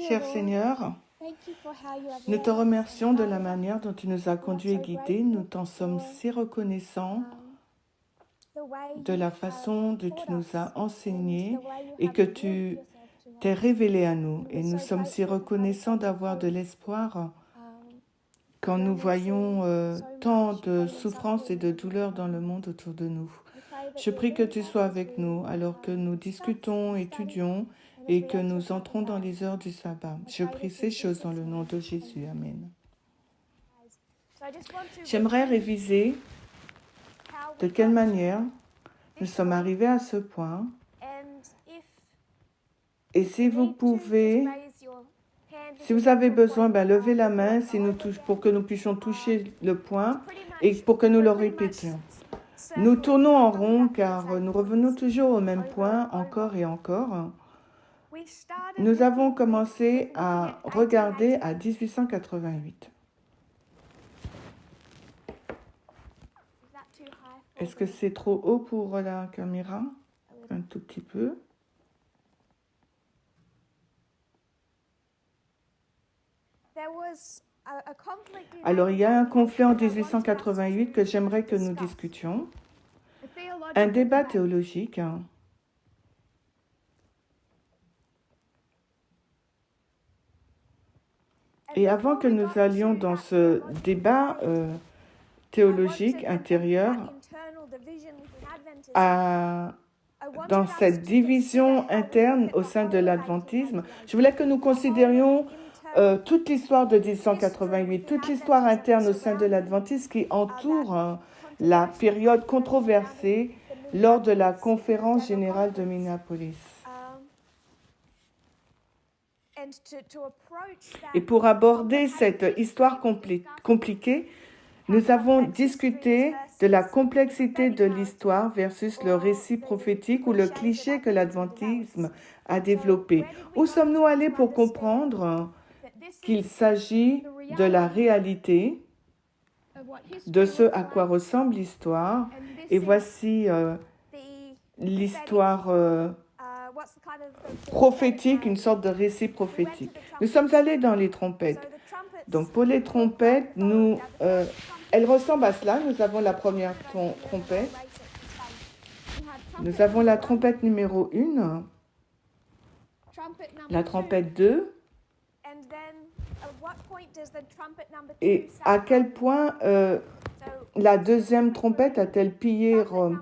Cher Seigneur, nous te remercions de la manière dont tu nous as conduits et guidés. Nous t'en sommes si reconnaissants de la façon dont tu nous as enseignés et que tu t'es révélé à nous. Et nous sommes si reconnaissants d'avoir de l'espoir quand nous voyons tant de souffrances et de douleurs dans le monde autour de nous. Je prie que tu sois avec nous alors que nous discutons, étudions et que nous entrons dans les heures du sabbat. Je prie ces choses dans le nom de Jésus. Amen. J'aimerais réviser de quelle manière nous sommes arrivés à ce point. Et si vous pouvez, si vous avez besoin, levez la main pour que nous puissions toucher le point et pour que nous le répétions. Nous tournons en rond car nous revenons toujours au même point encore et encore. Nous avons commencé à regarder à 1888. Est-ce que c'est trop haut pour la caméra? Un tout petit peu. Alors, il y a un conflit en 1888 que j'aimerais que nous discutions. Un débat théologique. Et avant que nous allions dans ce débat théologique intérieur, dans cette division interne au sein de l'adventisme, je voulais que nous considérions toute l'histoire de 1888, toute l'histoire interne au sein de l'adventisme qui entoure la période controversée lors de la conférence générale de Minneapolis. Et pour aborder cette histoire compliquée, nous avons discuté de la complexité de l'histoire versus le récit prophétique ou le cliché que l'adventisme a développé. Où sommes-nous allés pour comprendre qu'il s'agit de la réalité, de ce à quoi ressemble l'histoire, et voici l'histoire prophétique, une sorte de récit prophétique. Nous sommes allés dans les trompettes. Donc pour les trompettes, elles ressemblent à cela. Nous avons la première trompette. Nous avons la trompette numéro 1, la trompette 2, et à quel point la deuxième trompette a-t-elle pillé Rome?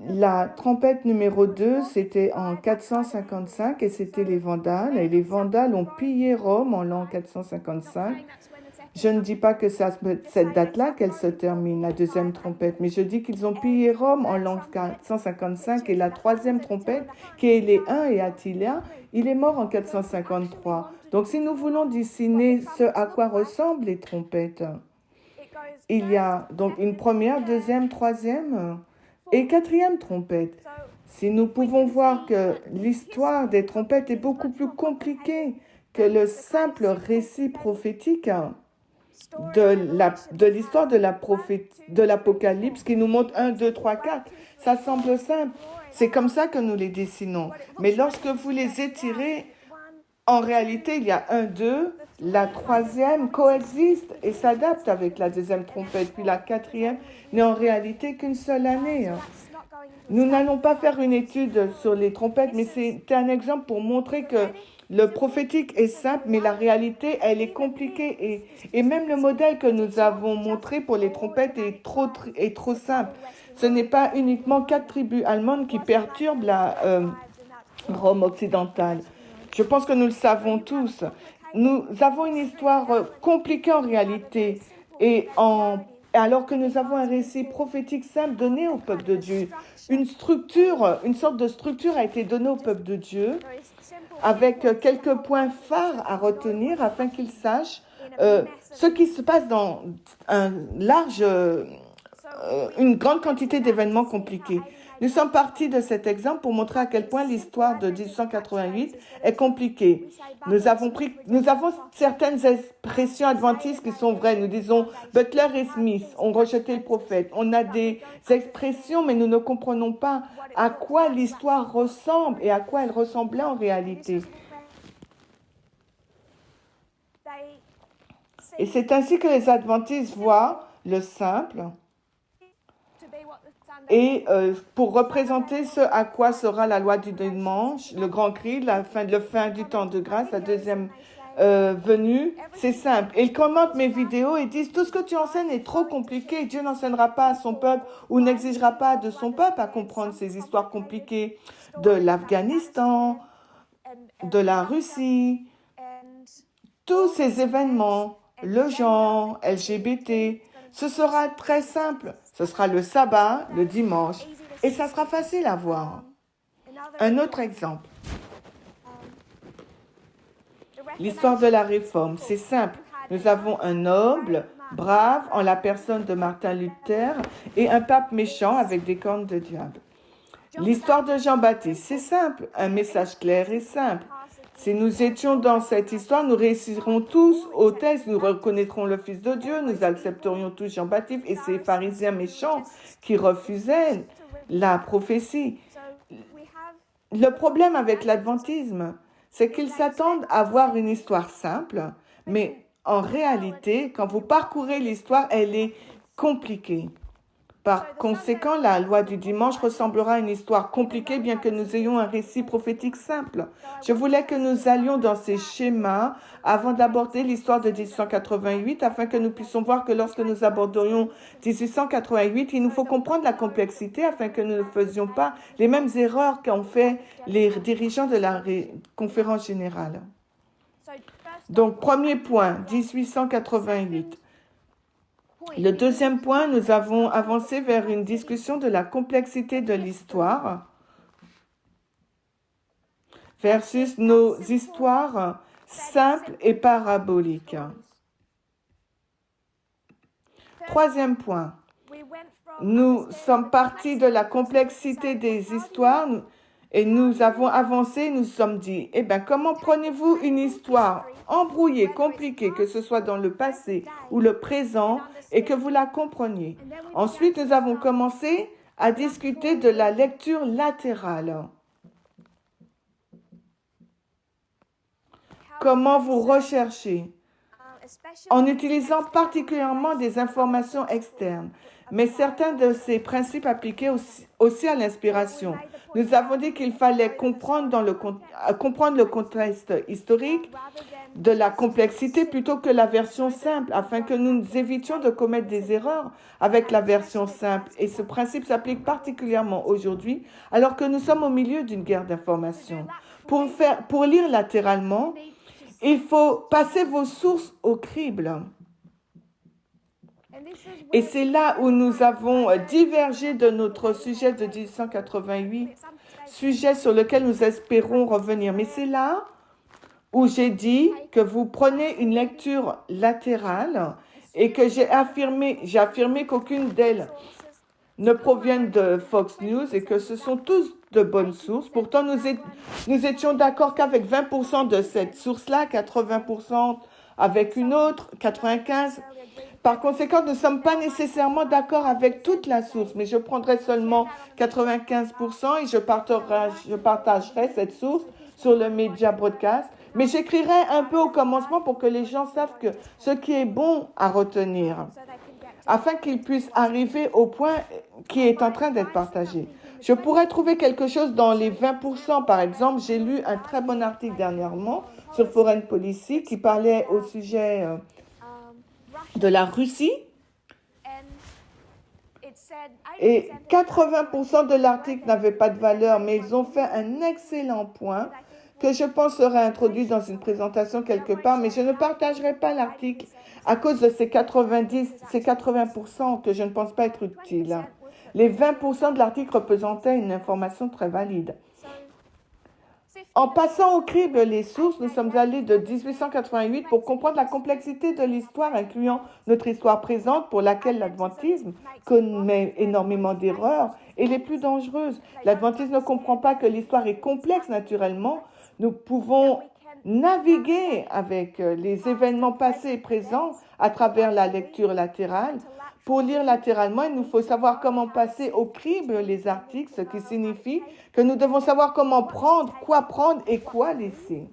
La trompette numéro 2, c'était en 455 et c'était les Vandales. Et les Vandales ont pillé Rome en l'an 455. Je ne dis pas que c'est à cette date-là qu'elle se termine, la deuxième trompette, mais je dis qu'ils ont pillé Rome en l'an 455 et la troisième trompette, qui est les 1 et Attila, il est mort en 453. Donc si nous voulons dessiner ce à quoi ressemblent les trompettes, il y a donc une première, deuxième, troisième et quatrième trompette. Si nous pouvons voir que l'histoire des trompettes est beaucoup plus compliquée que le simple récit prophétique de l'histoire de l'Apocalypse qui nous montre 1, 2, 3, 4. Ça semble simple. C'est comme ça que nous les dessinons. Mais lorsque vous les étirez, en réalité, il y a 1, 2, la troisième coexiste et s'adapte avec la deuxième trompette, puis la quatrième n'est en réalité qu'une seule année. Nous n'allons pas faire une étude sur les trompettes, mais c'est un exemple pour montrer que le prophétique est simple, mais la réalité, elle est compliquée. Et même le modèle que nous avons montré pour les trompettes est trop simple. Ce n'est pas uniquement 4 tribus allemandes qui perturbent la Rome occidentale. Je pense que nous le savons tous. Nous avons une histoire compliquée en réalité. Alors que nous avons un récit prophétique simple donné au peuple de Dieu, une sorte de structure a été donnée au peuple de Dieu avec quelques points phares à retenir afin qu'ils sachent ce qui se passe dans une grande quantité d'événements compliqués. Nous sommes partis de cet exemple pour montrer à quel point l'histoire de 1888 est compliquée. Nous avons certaines expressions adventistes qui sont vraies. Nous disons Butler et Smith ont rejeté le prophète. On a des expressions, mais nous ne comprenons pas à quoi l'histoire ressemble et à quoi elle ressemblait en réalité. Et c'est ainsi que les adventistes voient le simple et pour représenter ce à quoi sera la loi du dimanche, le grand cri, le fin du temps de grâce, la deuxième venue, c'est simple. Ils commentent mes vidéos et disent tout ce que tu enseignes est trop compliqué. Dieu n'enseignera pas à son peuple ou n'exigera pas de son peuple à comprendre ces histoires compliquées de l'Afghanistan, de la Russie, tous ces événements, le genre, LGBT. Ce sera très simple. Ce sera le sabbat, le dimanche, et ça sera facile à voir. Un autre exemple. L'histoire de la Réforme, c'est simple. Nous avons un noble, brave, en la personne de Martin Luther, et un pape méchant avec des cornes de diable. L'histoire de Jean-Baptiste, c'est simple. Un message clair et simple. Si nous étions dans cette histoire, nous réussirons tous au test, nous reconnaîtrons le Fils de Dieu, nous accepterions tous Jean-Baptiste et ces pharisiens méchants qui refusaient la prophétie. Le problème avec l'adventisme, c'est qu'ils s'attendent à voir une histoire simple, mais en réalité, quand vous parcourez l'histoire, elle est compliquée. Par conséquent, la loi du dimanche ressemblera à une histoire compliquée, bien que nous ayons un récit prophétique simple. Je voulais que nous allions dans ces schémas avant d'aborder l'histoire de 1888, afin que nous puissions voir que lorsque nous aborderions 1888, il nous faut comprendre la complexité, afin que nous ne faisions pas les mêmes erreurs qu'ont fait les dirigeants de la conférence générale. Donc, premier point, 1888. Le deuxième point, nous avons avancé vers une discussion de la complexité de l'histoire versus nos histoires simples et paraboliques. Troisième point, nous sommes partis de la complexité des histoires et nous avons avancé, nous sommes dit, eh bien, comment prenez-vous une histoire embrouillée, compliquée, que ce soit dans le passé ou le présent, et que vous la compreniez. Ensuite, nous avons commencé à discuter de la lecture latérale. Comment vous recherchez en utilisant particulièrement des informations externes, mais certains de ces principes appliqués aussi à l'inspiration. Nous avons dit qu'il fallait comprendre le contexte historique de la complexité plutôt que la version simple, afin que nous évitions de commettre des erreurs avec la version simple. Et ce principe s'applique particulièrement aujourd'hui, alors que nous sommes au milieu d'une guerre d'information. Pour lire latéralement, il faut passer vos sources au crible. Et c'est là où nous avons divergé de notre sujet de 1888, sujet sur lequel nous espérons revenir. Mais c'est là où j'ai dit que vous prenez une lecture latérale et que j'ai affirmé qu'aucune d'elles ne proviennent de Fox News et que ce sont tous de bonnes sources. Pourtant, nous étions d'accord qu'avec 20% de cette source-là, 80% avec une autre, 95%. Par conséquent, nous ne sommes pas nécessairement d'accord avec toute la source, mais je prendrai seulement 95% et je partagerai cette source sur le Media Broadcast. Mais j'écrirai un peu au commencement pour que les gens savent que ce qui est bon à retenir, afin qu'ils puissent arriver au point qui est en train d'être partagé. Je pourrais trouver quelque chose dans les 20%. Par exemple, j'ai lu un très bon article dernièrement sur Foreign Policy qui parlait au sujet de la Russie. Et 80% de l'article n'avait pas de valeur, mais ils ont fait un excellent point que je pense sera introduit dans une présentation quelque part, mais je ne partagerai pas l'article à cause de ces 80% que je ne pense pas être utiles. Les 20% de l'article représentaient une information très valide. En passant au crible les sources, nous sommes allés de 1888 pour comprendre la complexité de l'histoire, incluant notre histoire présente pour laquelle l'adventisme commet énormément d'erreurs et les plus dangereuses. L'adventisme ne comprend pas que l'histoire est complexe naturellement. Nous pouvons naviguer avec les événements passés et présents à travers la lecture latérale. Pour lire latéralement, il nous faut savoir comment passer au crible les articles, ce qui signifie que nous devons savoir comment prendre et quoi laisser.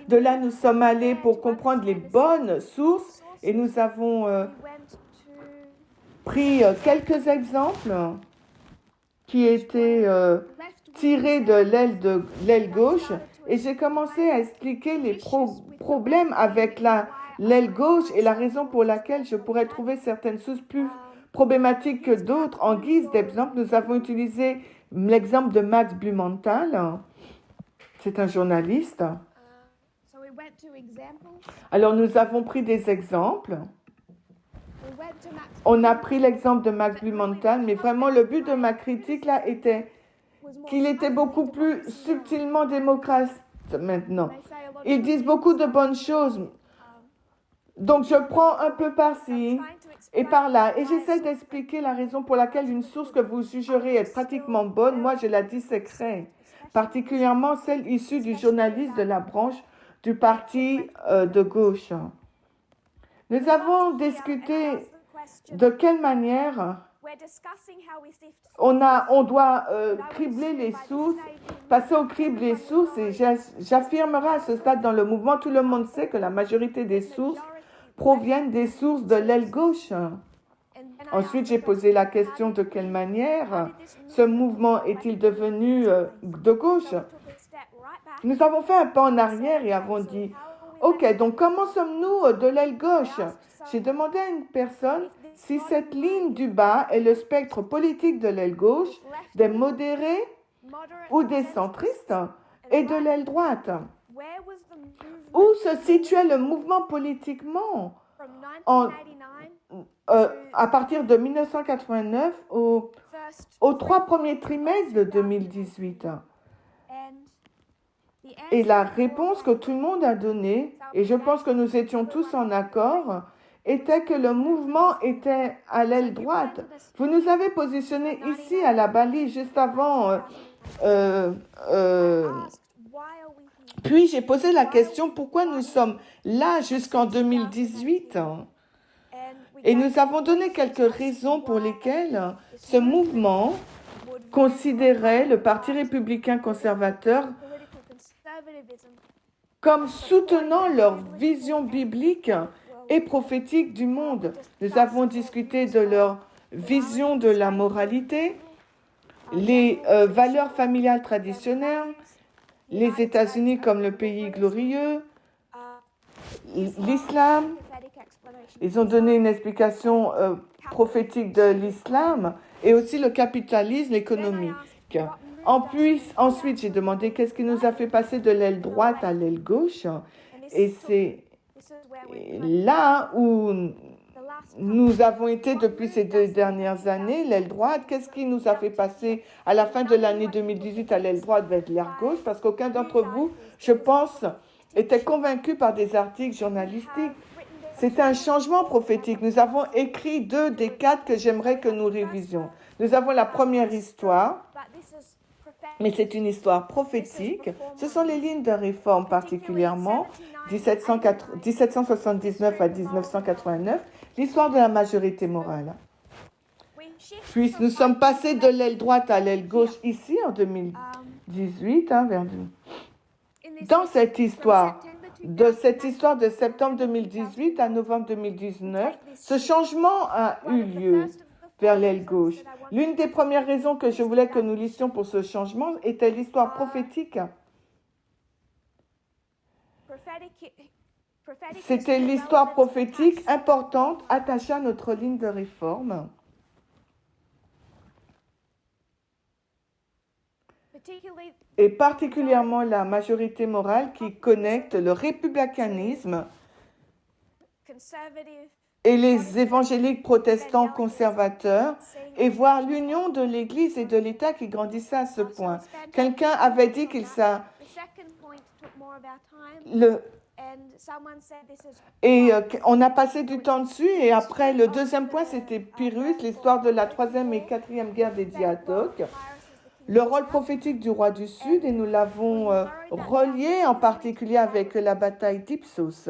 De là, nous sommes allés pour comprendre les bonnes sources et nous avons pris quelques exemples qui étaient tirés de l'aile gauche et j'ai commencé à expliquer les problèmes avec l'aile gauche et la raison pour laquelle je pourrais trouver certaines sources plus problématiques que d'autres. En guise d'exemple, nous avons utilisé l'exemple de Max Blumenthal. C'est un journaliste. Alors, nous avons pris des exemples. On a pris l'exemple de Max Blumenthal, mais vraiment, le but de ma critique, là, était qu'il était beaucoup plus subtilement démocrate maintenant. Ils disent beaucoup de bonnes choses. Donc, je prends un peu par-ci et par-là et j'essaie d'expliquer la raison pour laquelle une source que vous jugerez être pratiquement bonne, moi, je la disséquerai, particulièrement celle issue du journaliste de la branche du parti de gauche. Nous avons discuté de quelle manière on doit cribler les sources, passer au crible des sources, et j'affirmerai à ce stade dans le mouvement, tout le monde sait que la majorité des sources proviennent des sources de l'aile gauche. Ensuite, j'ai posé la question de quelle manière ce mouvement est-il devenu de gauche. Nous avons fait un pas en arrière et avons dit, ok, donc comment sommes-nous de l'aile gauche? J'ai demandé à une personne si cette ligne du bas est le spectre politique de l'aile gauche, des modérés ou des centristes et de l'aile droite. Où se situait le mouvement politiquement à partir de 1989 aux 3 premiers trimestres de 2018? Et la réponse que tout le monde a donnée, et je pense que nous étions tous en accord, était que le mouvement était à l'aile droite. Vous nous avez positionnés ici à la balise juste avant. Puis j'ai posé la question, pourquoi nous sommes là jusqu'en 2018? Et nous avons donné quelques raisons pour lesquelles ce mouvement considérait le Parti républicain conservateur comme soutenant leur vision biblique et prophétique du monde. Nous avons discuté de leur vision de la moralité, les valeurs familiales traditionnelles, les États-Unis comme le pays glorieux, l'islam. Ils ont donné une explication prophétique de l'islam et aussi le capitalisme économique. Ensuite, j'ai demandé qu'est-ce qui nous a fait passer de l'aile droite à l'aile gauche. Et c'est là où nous avons été depuis ces 2 dernières années, l'aile droite. Qu'est-ce qui nous a fait passer à la fin de l'année 2018 à l'aile droite vers l'aile gauche? Parce qu'aucun d'entre vous, je pense, était convaincu par des articles journalistiques. C'était un changement prophétique. Nous avons écrit 2 des 4 que j'aimerais que nous révisions. Nous avons la première histoire, mais c'est une histoire prophétique. Ce sont les lignes de réforme particulièrement, 1779 à 1989, l'histoire de la majorité morale. Puis nous sommes passés de l'aile droite à l'aile gauche ici en 2018, dans cette histoire. De septembre 2018 à novembre 2019, ce changement a eu lieu vers l'aile gauche. L'une des premières raisons que je voulais que nous lissions pour ce changement était l'histoire prophétique. C'était l'histoire prophétique importante attachée à notre ligne de réforme. Et particulièrement la majorité morale qui connecte le républicanisme et les évangéliques protestants conservateurs et voir l'union de l'Église et de l'État qui grandissait à ce point. Quelqu'un avait dit qu'il on a passé du temps dessus et après le deuxième point c'était Pyrrhus, l'histoire de la 3e et 4e guerre des Diadoques. Le rôle prophétique du roi du Sud, et nous l'avons relié en particulier avec la bataille d'Ipsos.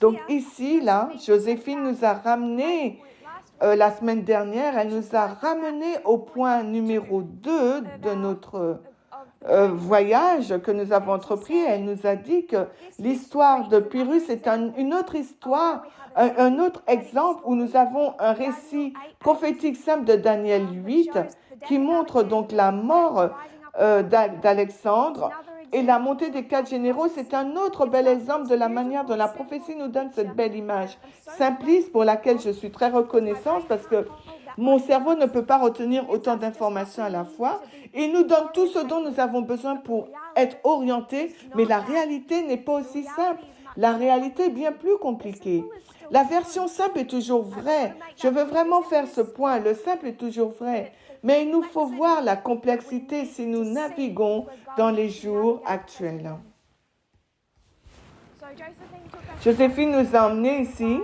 Donc ici, là, Joséphine nous a ramené la semaine dernière, elle nous a ramené au point numéro 2 de notre voyage que nous avons entrepris, elle nous a dit que l'histoire de Pyrrhus est une autre histoire, un autre exemple où nous avons un récit prophétique simple de Daniel 8 qui montre donc la mort d'Alexandre et la montée des 4 généraux. C'est un autre bel exemple de la manière dont la prophétie nous donne cette belle image simpliste pour laquelle je suis très reconnaissante parce que mon cerveau ne peut pas retenir autant d'informations à la fois. Il nous donne tout ce dont nous avons besoin pour être orientés, mais la réalité n'est pas aussi simple. La réalité est bien plus compliquée. La version simple est toujours vraie. Je veux vraiment faire ce point. Le simple est toujours vrai. Mais il nous faut voir la complexité si nous naviguons dans les jours actuels. Joséphine nous a emmenés ici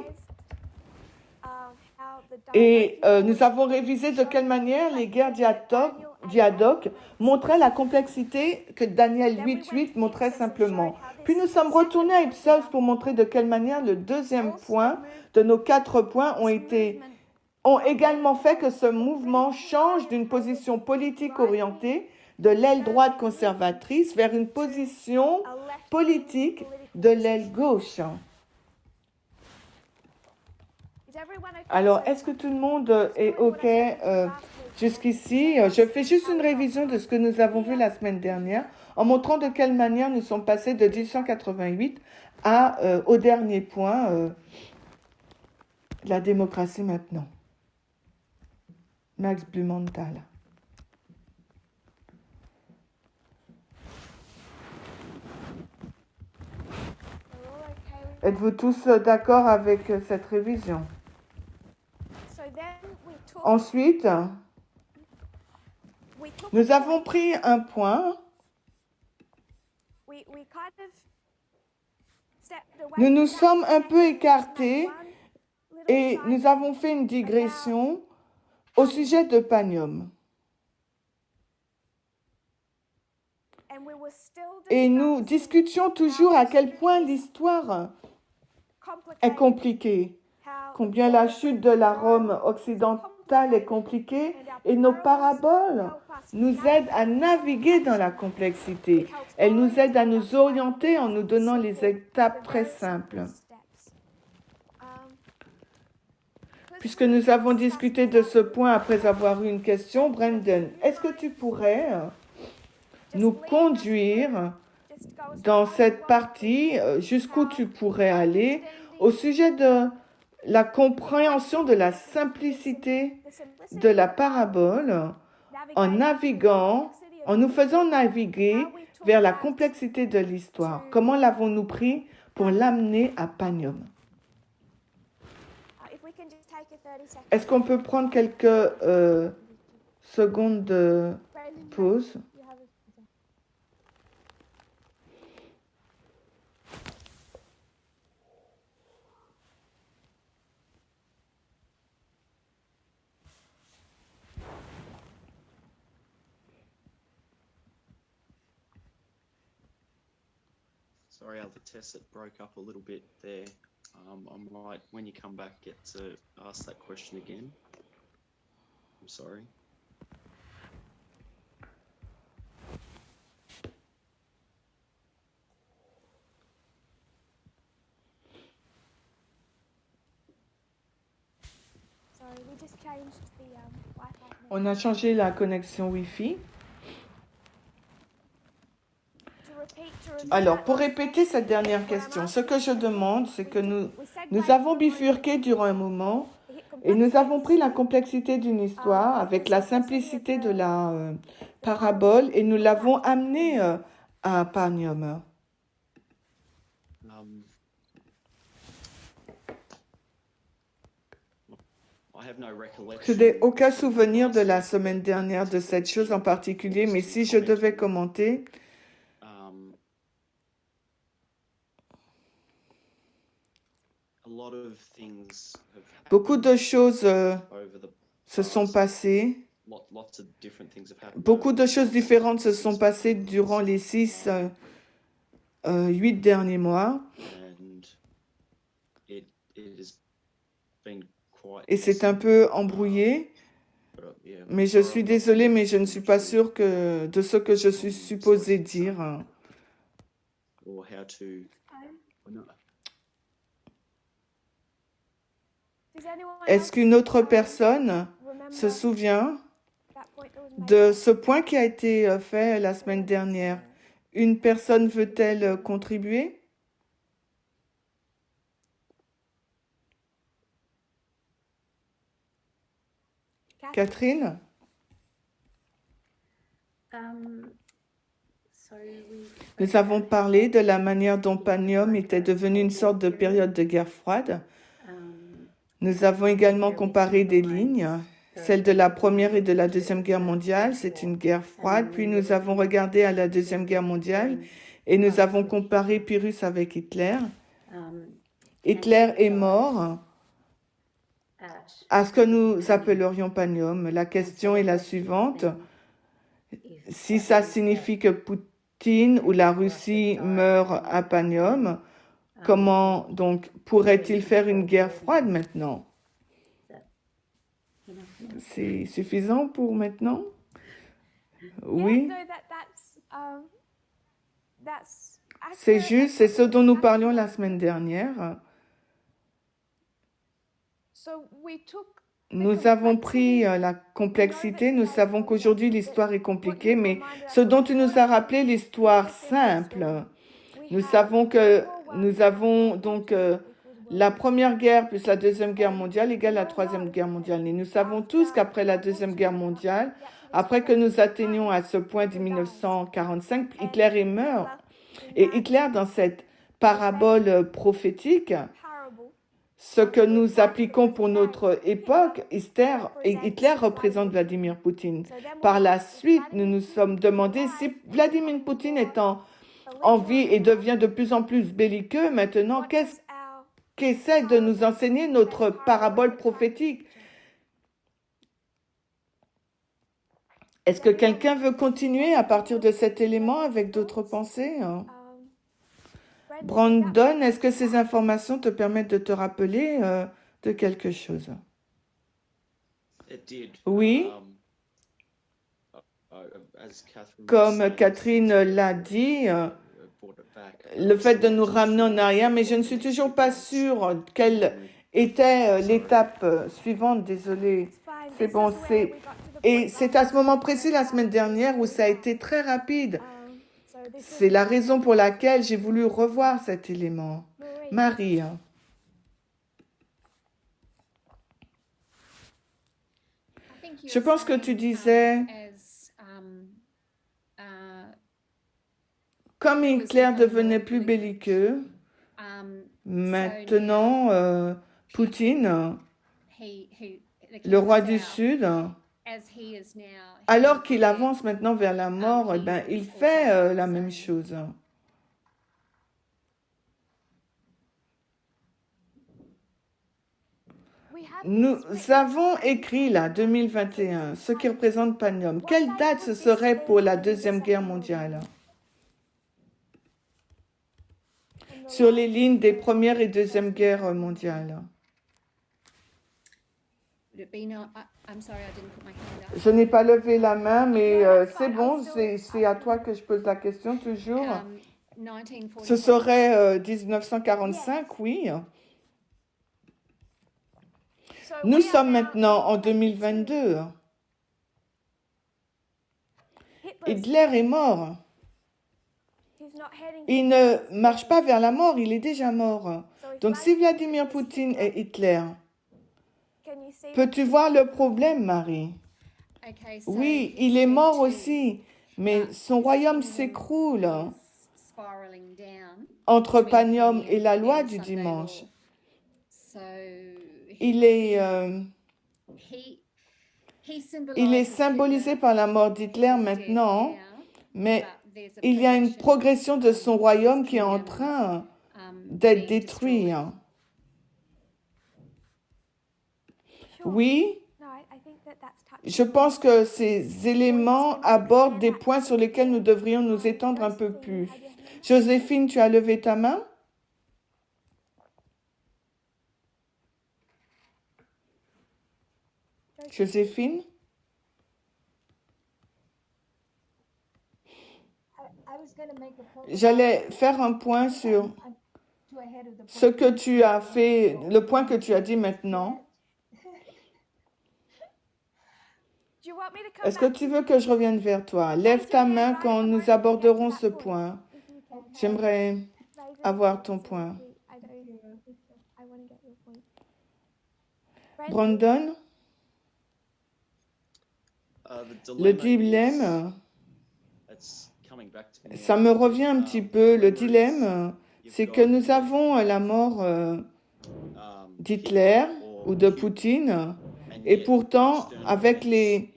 et nous avons révisé de quelle manière les guerres d'Iadoc montraient la complexité que Daniel 8.8 montrait simplement. Puis nous sommes retournés à Ipsos pour montrer de quelle manière le deuxième point de nos 4 points ont également fait que ce mouvement change d'une position politique orientée de l'aile droite conservatrice vers une position politique de l'aile gauche. Alors, est-ce que tout le monde est OK jusqu'ici? Je fais juste une révision de ce que nous avons vu la semaine dernière en montrant de quelle manière nous sommes passés de 1888 au dernier point, la démocratie maintenant. Max Blumenthal. Êtes-vous tous d'accord avec cette révision? Ensuite, nous avons pris un point. Nous nous sommes un peu écartés et nous avons fait une digression au sujet de Panium. Et nous discutions toujours à quel point l'histoire est compliquée, combien la chute de la Rome occidentale est compliquée, et nos paraboles nous aident à naviguer dans la complexité. Elles nous aident à nous orienter en nous donnant les étapes très simples. Puisque nous avons discuté de ce point après avoir eu une question, Brendan, est-ce que tu pourrais nous conduire dans cette partie, jusqu'où tu pourrais aller, au sujet de la compréhension de la simplicité de la parabole en naviguant, en nous faisant naviguer vers la complexité de l'histoire. Comment l'avons-nous pris pour l'amener à Panium? Est-ce qu'on peut prendre quelques secondes de pause? Sorry, Tess, it broke up a little bit there. I'm right. When you come back, get to ask that question again. I'm sorry. On a changé la connexion Wi-Fi. Alors, pour répéter cette dernière question, ce que je demande, c'est que nous avons bifurqué durant un moment et nous avons pris la complexité d'une histoire avec la simplicité de la parabole et nous l'avons amenée à Panium. Je n'ai aucun souvenir de la semaine dernière de cette chose en particulier, mais si je devais commenter, beaucoup de choses se sont passées. Beaucoup de choses différentes se sont passées durant les 8 derniers mois. Et c'est un peu embrouillé. yeah, Mais je for a suis lot of désolée, mais je ne suis pas information sûre de ce que je suis supposée dire. or how to. No, Est-ce qu'une autre personne se souvient de ce point qui a été fait la semaine dernière? Une personne veut-elle contribuer? Catherine? Nous avons parlé de la manière dont Panium était devenu une sorte de période de guerre froide. Nous avons également comparé des lignes, celle de la Première et de la Deuxième Guerre mondiale, c'est une guerre froide. Puis nous avons regardé à la Deuxième Guerre mondiale et nous avons comparé Pyrrhus avec Hitler. Hitler est mort à ce que nous appellerions Panium. La question est la suivante. Si ça signifie que Poutine ou la Russie meurt à Panium, comment donc pourrait-il faire une guerre froide maintenant? C'est suffisant pour maintenant? Oui, c'est juste, c'est ce dont nous parlions la semaine dernière. Nous avons pris la complexité, nous savons qu'aujourd'hui l'histoire est compliquée, mais ce dont tu nous as rappelé, l'histoire simple, nous savons que nous avons donc la Première Guerre plus la Deuxième Guerre mondiale égale la Troisième Guerre mondiale. Et nous savons tous qu'après la Deuxième Guerre mondiale, après que nous atteignions à ce point de 1945, Hitler est mort. Et Hitler, dans cette parabole prophétique, ce que nous appliquons pour notre époque, Hitler représente Vladimir Poutine. Par la suite, nous nous sommes demandé si Vladimir Poutine est en vie et devient de plus en plus belliqueux, maintenant, qu'est-ce qu'essaie de nous enseigner notre parabole prophétique? Est-ce que quelqu'un veut continuer à partir de cet élément avec d'autres pensées? Brandon, est-ce que ces informations te permettent de te rappeler de quelque chose? it did. Oui, As Catherine was comme saying, Catherine l'a dit, brought it back. le fait de nous Still not too ramener en sure arrière, mais what je ne the suis next toujours step pas was. sûre quelle Um, était l'étape suivante. Désolée, c'est bon, et c'est à ce moment précis la semaine dernière où ça a été très rapide. C'est la raison pour laquelle j'ai voulu revoir cet élément. Marie, je pense que tu disais, comme Hitler devenait plus belliqueux, maintenant, Poutine, le roi du Sud, alors qu'il avance maintenant vers la mort, eh ben, il fait la même chose. Nous avons écrit là, 2021, ce qui représente Panium. Quelle date ce serait pour la Deuxième Guerre mondiale? Sur les lignes des Premières et Deuxième Guerres mondiales. Je n'ai pas levé la main, mais c'est bon, c'est à toi que je pose la question toujours. Ce serait 1945, oui. Nous sommes maintenant en 2022. Hitler est mort. Il ne marche pas vers la mort, il est déjà mort. Donc si Vladimir Poutine est Hitler, peux-tu voir le problème, Marie? Oui, il est mort aussi, mais son royaume s'écroule entre Panium et la loi du dimanche. Il est symbolisé par la mort d'Hitler maintenant, mais il y a une progression de son royaume qui est en train d'être détruit. Oui, je pense que ces éléments abordent des points sur lesquels nous devrions nous étendre un peu plus. Joséphine, tu as levé ta main? Joséphine? J'allais faire un point sur ce que tu as fait, le point que tu as dit maintenant. Est-ce que tu veux que je revienne vers toi? Lève ta main quand nous aborderons ce point. J'aimerais avoir ton point. Brandon, le dilemme, ça me revient un petit peu. Le dilemme, c'est que nous avons la mort d'Hitler ou de Poutine, et pourtant, avec les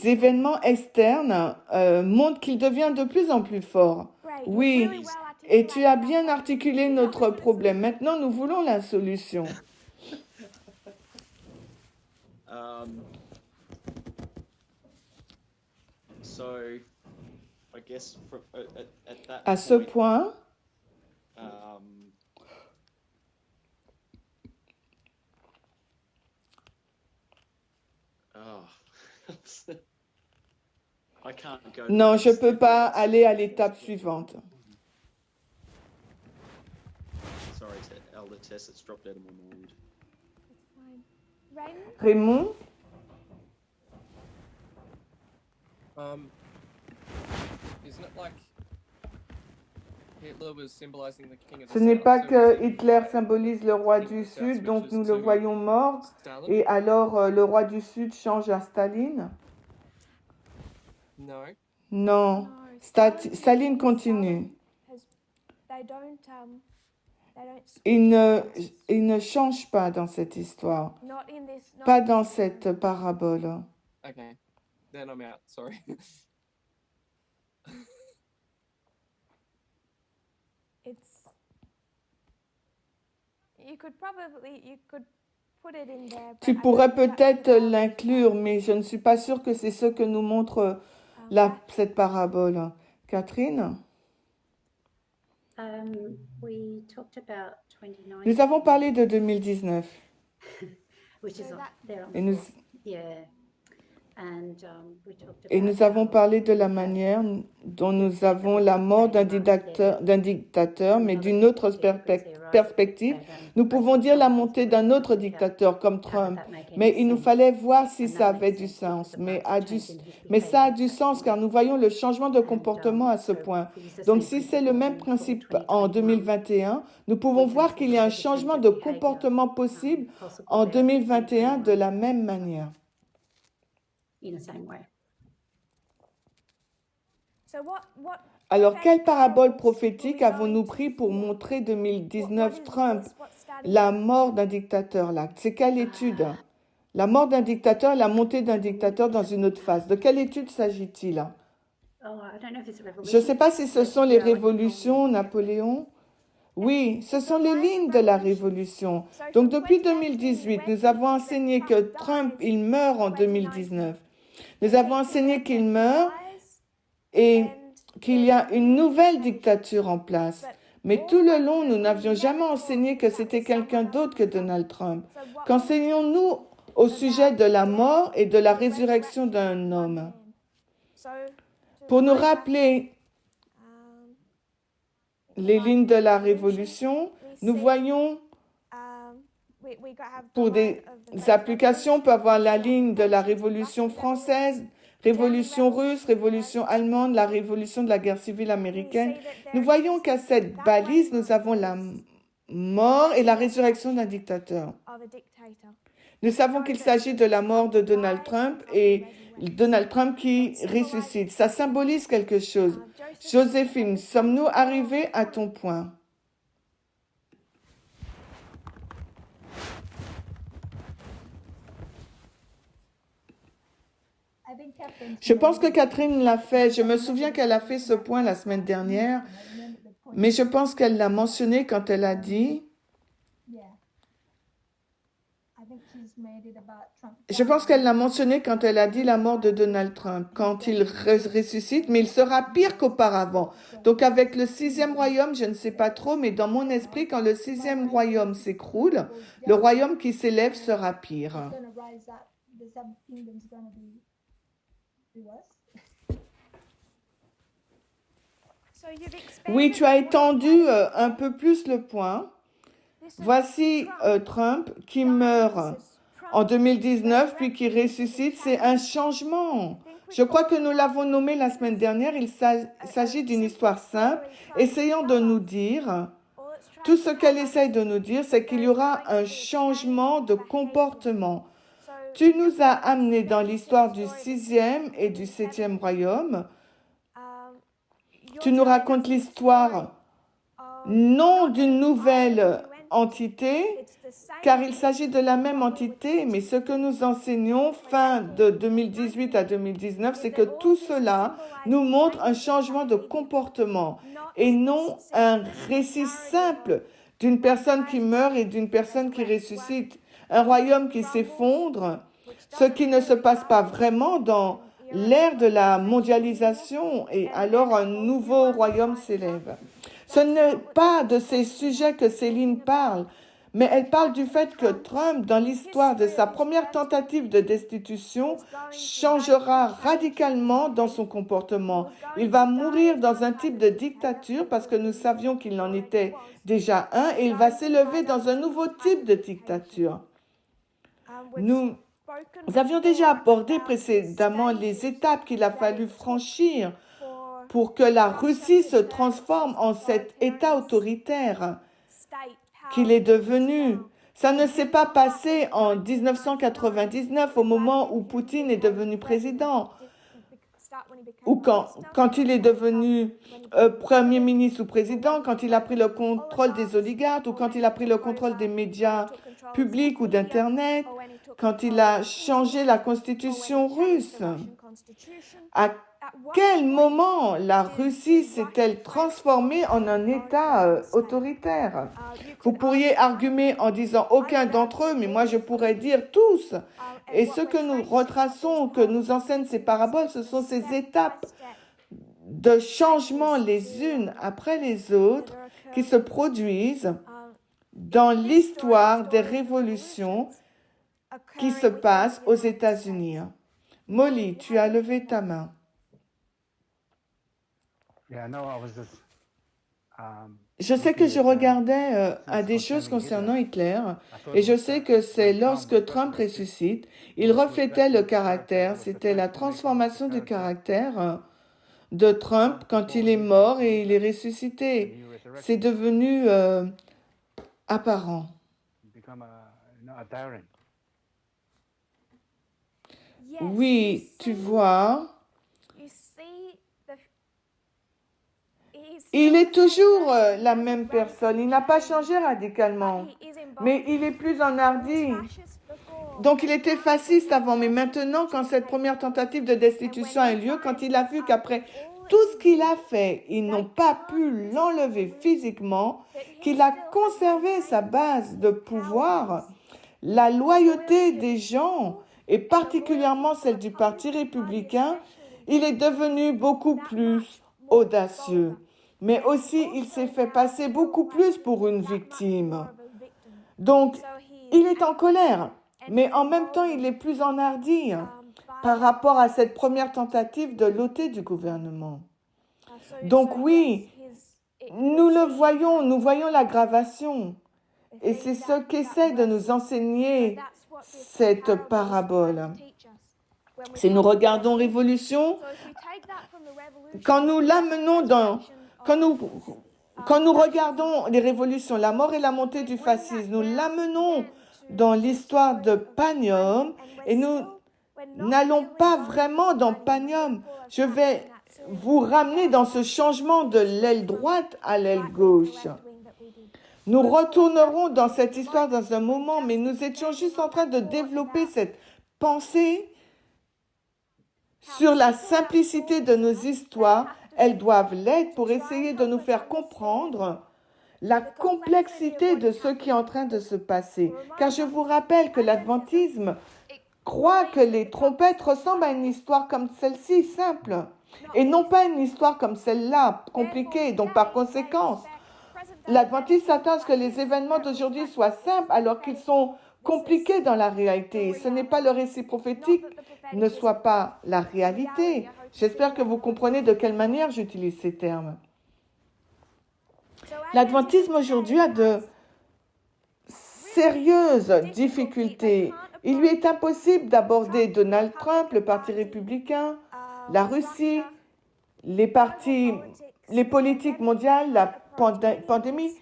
événements externes, montrent qu'il devient de plus en plus fort. Oui, et tu as bien articulé notre problème. Maintenant, nous voulons la solution. So, I guess at that À ce point, point, I can't go to non, the je ne next peux step. pas aller à l'étape suivante. Sorry, Elder Tess, it's dropped out of my mind. Raymond, Isn't it like Hitler was symbolizing the king of the ce n'est south, pas so que it's Hitler symbolise le roi du Sud, donc nous le voyons mort, Stalin? et alors le roi du Sud change à Staline? No. Non, Staline continue. Il ne change pas dans cette histoire, pas dans cette parabole. Okay. Then I'm out. Sorry. Tu pourrais peut-être l'inclure, mais je ne suis pas sûre que c'est ce que nous montre cette parabole. Catherine? We talked about 29. Nous avons parlé de 2019. Which is there on Et nous, yeah. And we talked about et nous avons parlé de la manière dont nous avons la mort d'un dictateur, mais d'une autre perspective. Nous pouvons dire la montée d'un autre dictateur comme Trump, mais il nous fallait voir si ça avait du sens. Mais ça a du sens car nous voyons le changement de comportement à ce point. Donc si c'est le même principe en 2021, nous pouvons voir qu'il y a un changement de comportement possible en 2021 de la même manière. in the same way. Alors, quelle parabole prophétique avons-nous pris pour montrer 2019 Trump, la mort d'un dictateur là? C'est quelle étude? La mort d'un dictateur et la montée d'un dictateur dans une autre phase. De quelle étude s'agit-il? Oh, I don't know if it's a Je ne revolution. sais pas si ce sont les révolutions, Napoléon. Oui, ce sont les lignes de la révolution. Donc, depuis 2018, nous avons enseigné que Trump, il meurt en 2019. Nous avons enseigné qu'il meurt et qu'il y a une nouvelle dictature en place. Mais tout le long, nous n'avions jamais enseigné que c'était quelqu'un d'autre que Donald Trump. Qu'enseignons-nous au sujet de la mort et de la résurrection d'un homme? Pour nous rappeler les lignes de la révolution, nous voyons pour des applications, on peut avoir la ligne de la Révolution française, Révolution russe, Révolution allemande, la Révolution de la guerre civile américaine. Nous voyons qu'à cette balise, nous avons la mort et la résurrection d'un dictateur. Nous savons qu'il s'agit de la mort de Donald Trump et Donald Trump qui ressuscite. Ça symbolise quelque chose. Joséphine, sommes-nous arrivés à ton point? Je pense que Catherine l'a fait. Je me souviens qu'elle a fait ce point la semaine dernière, mais je pense qu'elle l'a mentionné quand elle a dit. Je pense qu'elle l'a mentionné quand elle a dit la mort de Donald Trump, quand il ressuscite, mais il sera pire qu'auparavant. Donc avec le 6e royaume, je ne sais pas trop, mais dans mon esprit, quand le 6e royaume s'écroule, le royaume qui s'élève sera pire. Oui, tu as étendu un peu plus le point. Voici Trump qui meurt en 2019, puis qui ressuscite. C'est un changement. Je crois que nous l'avons nommé la semaine dernière. Il s'agit d'une histoire simple, essayant de nous dire, tout ce qu'elle essaye de nous dire, c'est qu'il y aura un changement de comportement. Tu nous as amenés dans l'histoire du 6e et du 7e royaume. Tu nous racontes l'histoire non d'une nouvelle entité, car il s'agit de la même entité, mais ce que nous enseignons fin de 2018 à 2019, c'est que tout cela nous montre un changement de comportement et non un récit simple d'une personne qui meurt et d'une personne qui ressuscite. Un royaume qui s'effondre, ce qui ne se passe pas vraiment dans l'ère de la mondialisation, et alors un nouveau royaume s'élève. Ce n'est pas de ces sujets que Céline parle, mais elle parle du fait que Trump, dans l'histoire de sa première tentative de destitution, changera radicalement dans son comportement. Il va mourir dans un type de dictature parce que nous savions qu'il en était déjà un, et il va s'élever dans un nouveau type de dictature. Nous avions déjà abordé précédemment les étapes qu'il a fallu franchir pour que la Russie se transforme en cet État autoritaire qu'il est devenu. Ça ne s'est pas passé en 1999, au moment où Poutine est devenu président, ou quand il est devenu Premier ministre ou président, quand il a pris le contrôle des oligarques, ou quand il a pris le contrôle des médias publics ou d'Internet, quand il a changé la constitution russe. À quel moment la Russie s'est-elle transformée en un État autoritaire? Vous pourriez arguer en disant aucun d'entre eux, mais moi je pourrais dire tous. Et ce que nous retraçons, que nous enseignent ces paraboles, ce sont ces étapes de changement les unes après les autres qui se produisent dans l'histoire des révolutions qui se passent aux États-Unis. Molly, tu as levé ta main. Je sais que je regardais à des choses concernant Hitler, et je sais que c'est lorsque Trump ressuscite, il reflétait le caractère, c'était la transformation du caractère de Trump quand il est mort et il est ressuscité. C'est devenu apparent. Oui, tu vois, il est toujours la même personne, il n'a pas changé radicalement, mais il est plus enhardi. Donc il était fasciste avant, mais maintenant, quand cette première tentative de destitution a eu lieu, quand il a vu qu'après tout ce qu'il a fait, ils n'ont pas pu l'enlever physiquement, qu'il a conservé sa base de pouvoir, la loyauté des gens, et particulièrement celle du Parti républicain, il est devenu beaucoup plus audacieux. Mais aussi, il s'est fait passer beaucoup plus pour une victime. Donc, il est en colère, mais en même temps, il est plus enhardi par rapport à cette première tentative de l'ôter du gouvernement. Donc oui, nous le voyons, nous voyons l'aggravation. Et c'est ce qu'essaie de nous enseigner cette parabole. Si nous regardons Révolution, quand nous l'amenons dans... Quand nous regardons les révolutions, la mort et la montée du fascisme, nous l'amenons dans l'histoire de Panium et nous n'allons pas vraiment dans Panium. Je vais vous ramener dans ce changement de l'aile droite à l'aile gauche. Nous retournerons dans cette histoire dans un moment, mais nous étions juste en train de développer cette pensée sur la simplicité de nos histoires. Elles doivent l'être pour essayer de nous faire comprendre la complexité de ce qui est en train de se passer. Car je vous rappelle que l'adventisme croit que les trompettes ressemblent à une histoire comme celle-ci, simple, et non pas une histoire comme celle-là, compliquée. Donc par conséquent, l'adventiste s'attend à ce que les événements d'aujourd'hui soient simples alors qu'ils sont compliqués dans la réalité. Ce n'est pas le récit prophétique, ne soit pas la réalité. J'espère que vous comprenez de quelle manière j'utilise ces termes. L'adventisme aujourd'hui a de sérieuses difficultés. Il lui est impossible d'aborder Donald Trump, le Parti républicain, la Russie, les politiques mondiales, la pandémie.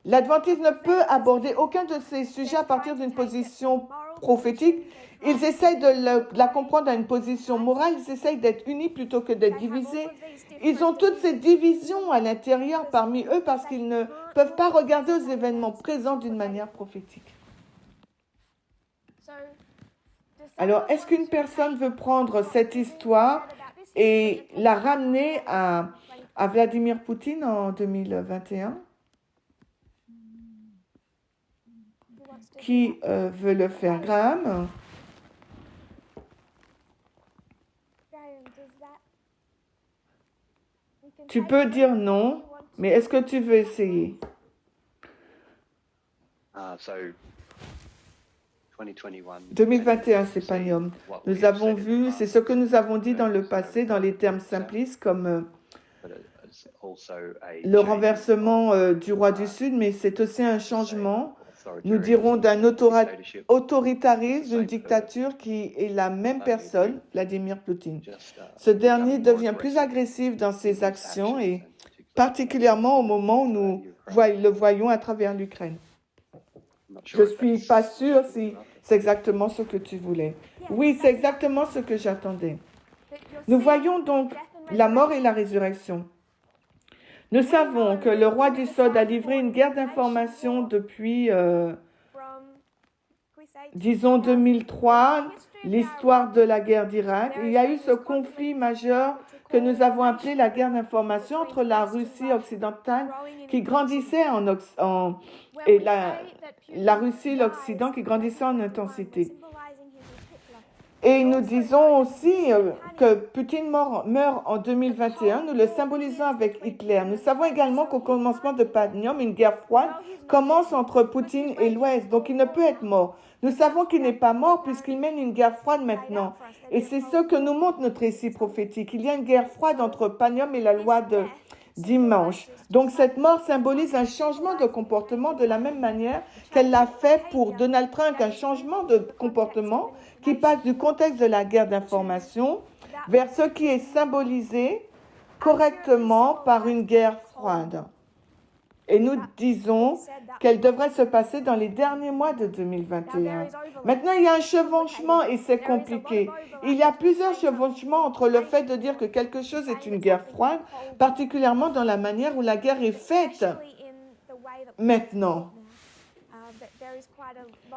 L'adventisme ne peut aborder aucun de ces sujets à partir d'une position prophétique. Ils essayent de la comprendre à une position morale, ils essayent d'être unis plutôt que d'être divisés. Ils ont toutes ces divisions à l'intérieur parmi eux parce qu'ils ne peuvent pas regarder aux événements présents d'une manière prophétique. Alors, est-ce qu'une personne veut prendre cette histoire et la ramener à Vladimir Poutine en 2021? Qui veut le faire? Graham? Tu peux dire non, mais est-ce que tu veux essayer? So 2021. 2021, c'est Panium. Nous avons vu, c'est ce que nous avons dit dans le passé, dans les termes simplistes, comme le renversement du roi du Sud, mais c'est aussi un changement, nous dirons, d'un autoritarisme, d'une dictature qui est la même personne, Vladimir Poutine. Ce dernier devient plus agressif dans ses actions et particulièrement au moment où nous le voyons à travers l'Ukraine. Je ne suis pas sûre si c'est exactement ce que tu voulais. Oui, c'est exactement ce que j'attendais. Nous voyons donc la mort et la résurrection. Nous savons que le roi du Sud a livré une guerre d'information depuis, disons, 2003, l'histoire de la guerre d'Irak. Il y a eu ce conflit majeur que nous avons appelé la guerre d'information entre la Russie occidentale qui grandissait et la Russie et l'Occident qui grandissaient en intensité. Et nous disons aussi que Poutine meurt en 2021, nous le symbolisons avec Hitler. Nous savons également qu'au commencement de Panium, une guerre froide commence entre Poutine et l'Ouest, donc il ne peut être mort. Nous savons qu'il n'est pas mort puisqu'il mène une guerre froide maintenant. Et c'est ce que nous montre notre récit prophétique. Il y a une guerre froide entre Panium et la loi de dimanche. Donc cette mort symbolise un changement de comportement de la même manière qu'elle l'a fait pour Donald Trump, un changement de comportement qui passe du contexte de la guerre d'information vers ce qui est symbolisé correctement par une guerre froide. Et nous disons qu'elle devrait se passer dans les derniers mois de 2021. Maintenant, il y a un chevauchement et c'est compliqué. Il y a plusieurs chevauchements entre le fait de dire que quelque chose est une guerre froide, particulièrement dans la manière où la guerre est faite maintenant.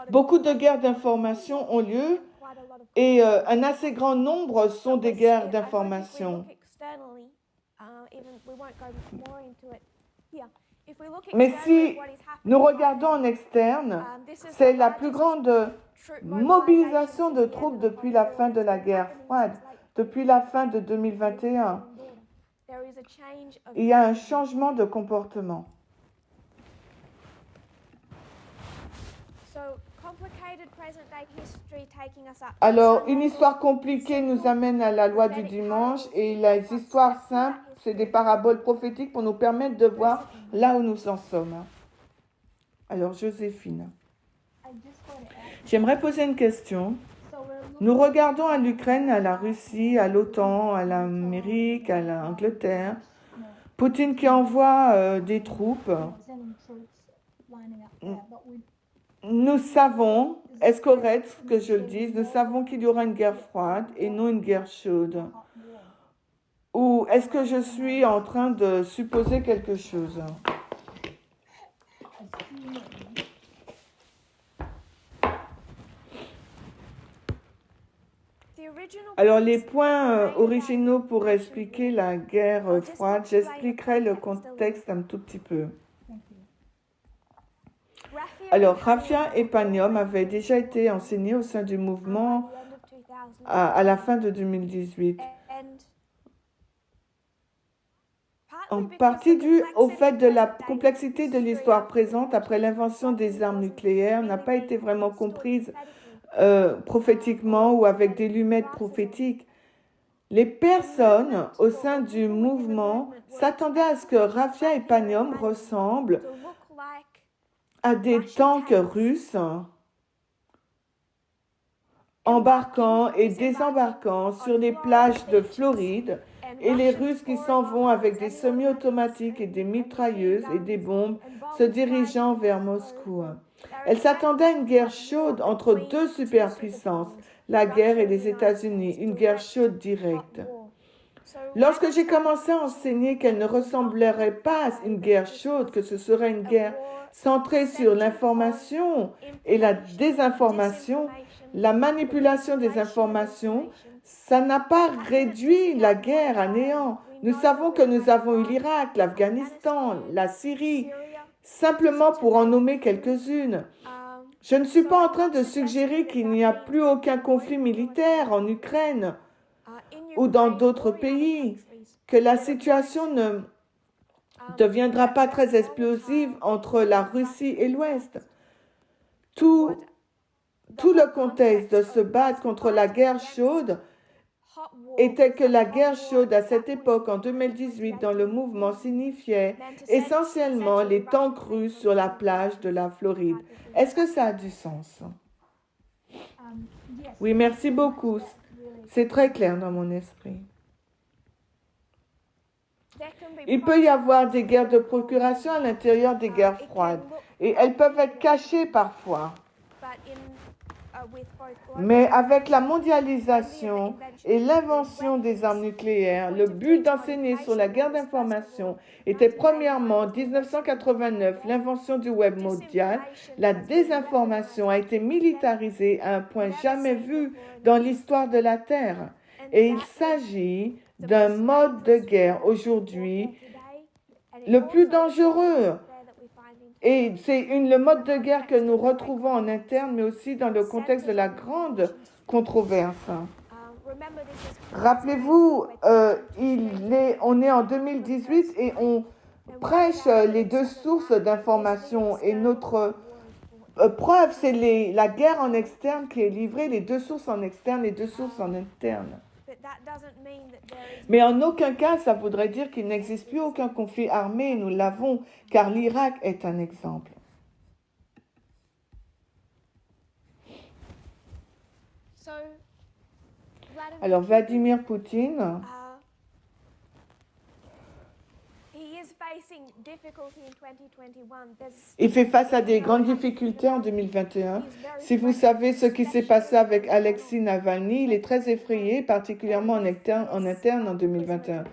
Beaucoup de guerres d'information ont lieu et un assez grand nombre sont des guerres d'information. Mais si nous regardons en externe, c'est la plus grande mobilisation de troupes depuis la fin de la guerre froide, depuis la fin de 2021. Il y a un changement de comportement. Alors, une histoire compliquée nous amène à la loi du dimanche et les histoires simples, c'est des paraboles prophétiques pour nous permettre de voir là où nous en sommes. Alors, Joséphine, j'aimerais poser une question. Nous regardons à l'Ukraine, à la Russie, à l'OTAN, à l'Amérique, à l'Angleterre. Poutine qui envoie des troupes. Nous savons, est-ce correct que je le dise, nous savons qu'il y aura une guerre froide et non une guerre chaude. Ou est-ce que je suis en train de supposer quelque chose? Alors, les points originaux pour expliquer la guerre froide, j'expliquerai le contexte un tout petit peu. Alors, Raphia et Panium avaient déjà été enseignés au sein du mouvement à la fin de 2018. En partie dû au fait de la complexité de l'histoire présente après l'invention des armes nucléaires n'a pas été vraiment comprise prophétiquement ou avec des lunettes prophétiques. Les personnes au sein du mouvement s'attendaient à ce que Raffia et Panium ressemblent à des tanks russes embarquant et désembarquant sur les plages de Floride et les Russes qui s'en vont avec des semi-automatiques et des mitrailleuses et des bombes se dirigeant vers Moscou. Elles s'attendaient à une guerre chaude entre deux superpuissances, la guerre et les États-Unis, une guerre chaude directe. Lorsque j'ai commencé à enseigner qu'elle ne ressemblerait pas à une guerre chaude, que ce serait une guerre centrée sur l'information et la désinformation, la manipulation des informations, ça n'a pas réduit la guerre à néant. Nous savons que nous avons eu l'Irak, l'Afghanistan, la Syrie, simplement pour en nommer quelques-unes. Je ne suis pas en train de suggérer qu'il n'y a plus aucun conflit militaire en Ukraine ou dans d'autres pays, que la situation ne deviendra pas très explosive entre la Russie et l'Ouest. Tout le contexte de se battre contre la guerre chaude était que la guerre chaude à cette époque, en 2018, dans le mouvement, signifiait essentiellement les tanks russes sur la plage de la Floride. Est-ce que ça a du sens? Oui, merci beaucoup. C'est très clair dans mon esprit. Il peut y avoir des guerres de procuration à l'intérieur des guerres froides et elles peuvent être cachées parfois. Mais avec la mondialisation et l'invention des armes nucléaires, le but d'enseigner sur la guerre d'information était premièrement, en 1989, l'invention du web mondial. La désinformation a été militarisée à un point jamais vu dans l'histoire de la Terre. Et il s'agit d'un mode de guerre aujourd'hui le plus dangereux. Et c'est le mode de guerre que nous retrouvons en interne, mais aussi dans le contexte de la grande controverse. Rappelez-vous, on est en 2018 et on prêche les deux sources d'information. Et notre preuve, c'est la guerre en externe qui est livrée, les deux sources en externe, les deux sources en interne. Mais en aucun cas, ça voudrait dire qu'il n'existe plus aucun conflit armé, nous l'avons, car l'Irak est un exemple. Alors, Vladimir Poutine, il fait face à des grandes difficultés en 2021. Si vous savez ce qui s'est passé avec Alexei Navalny, il est très effrayé, particulièrement en interne en 2021.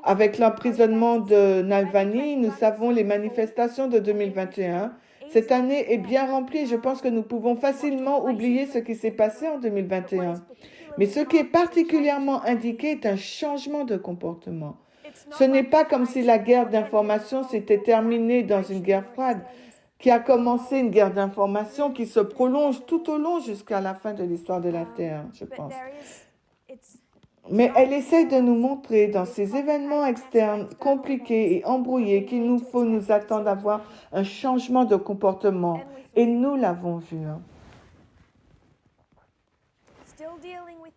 Avec l'emprisonnement de Navalny, nous savons les manifestations de 2021. Cette année est bien remplie. Je pense que nous pouvons facilement oublier ce qui s'est passé en 2021. Mais ce qui est particulièrement indiqué est un changement de comportement. Ce n'est pas comme si la guerre d'information s'était terminée dans une guerre froide, qui a commencé une guerre d'information qui se prolonge tout au long jusqu'à la fin de l'histoire de la Terre, je pense. Mais elle essaie de nous montrer dans ces événements externes compliqués et embrouillés qu'il nous faut nous attendre à voir un changement de comportement. Et nous l'avons vu.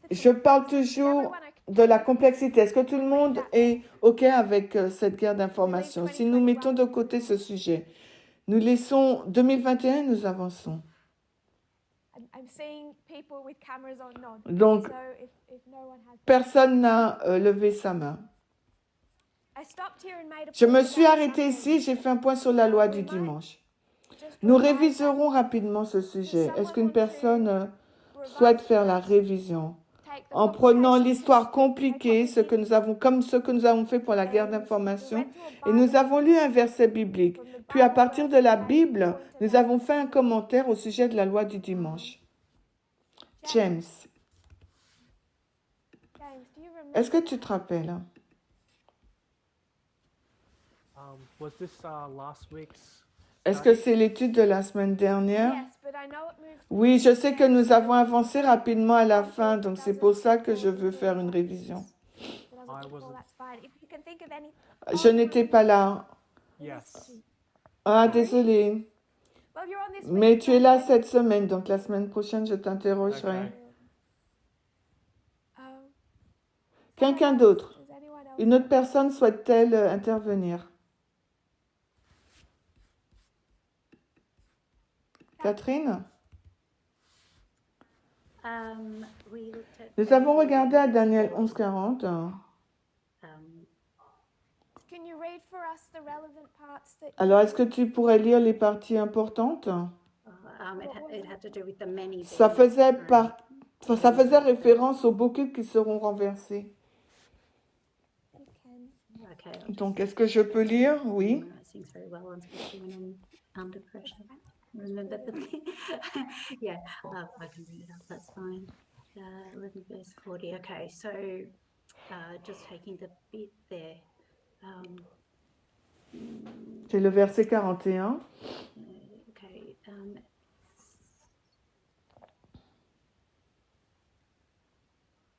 Je parle toujours de la complexité. Est-ce que tout le monde est OK avec cette guerre d'information? Si nous mettons de côté ce sujet, nous laissons 2021, nous avançons. Donc, personne n'a levé sa main. Je me suis arrêtée ici, j'ai fait un point sur la loi du dimanche. Nous réviserons rapidement ce sujet. Est-ce qu'une personne souhaite faire la révision? En prenant l'histoire compliquée, comme ce que nous avons fait pour la guerre d'information, et nous avons lu un verset biblique. Puis à partir de la Bible, nous avons fait un commentaire au sujet de la loi du dimanche. James, est-ce que tu te rappelles? Est-ce que c'est l'étude de la semaine dernière? Oui, je sais que nous avons avancé rapidement à la fin, donc c'est pour ça que je veux faire une révision. Je n'étais pas là. Ah, désolé. Mais tu es là cette semaine, donc la semaine prochaine, je t'interrogerai. Quelqu'un d'autre? Une autre personne souhaite-t-elle intervenir? Catherine? We looked at Nous avons regardé à Daniel 11:40. Can you read for us the relevant parts that Alors, est-ce que tu pourrais lire les parties importantes? it had to do with the many. Ça being faisait, thrown. ça faisait référence aux beaucoup qui seront renversés. you can? Okay. I'll just Donc, est-ce que je peux lire? Oui. memorize things very well, especially when I'm under pressure. Remember the yeah, I can read it up. That's fine. 11 verse 40. Okay, so just taking the bit there. C'est le verset 41. Okay.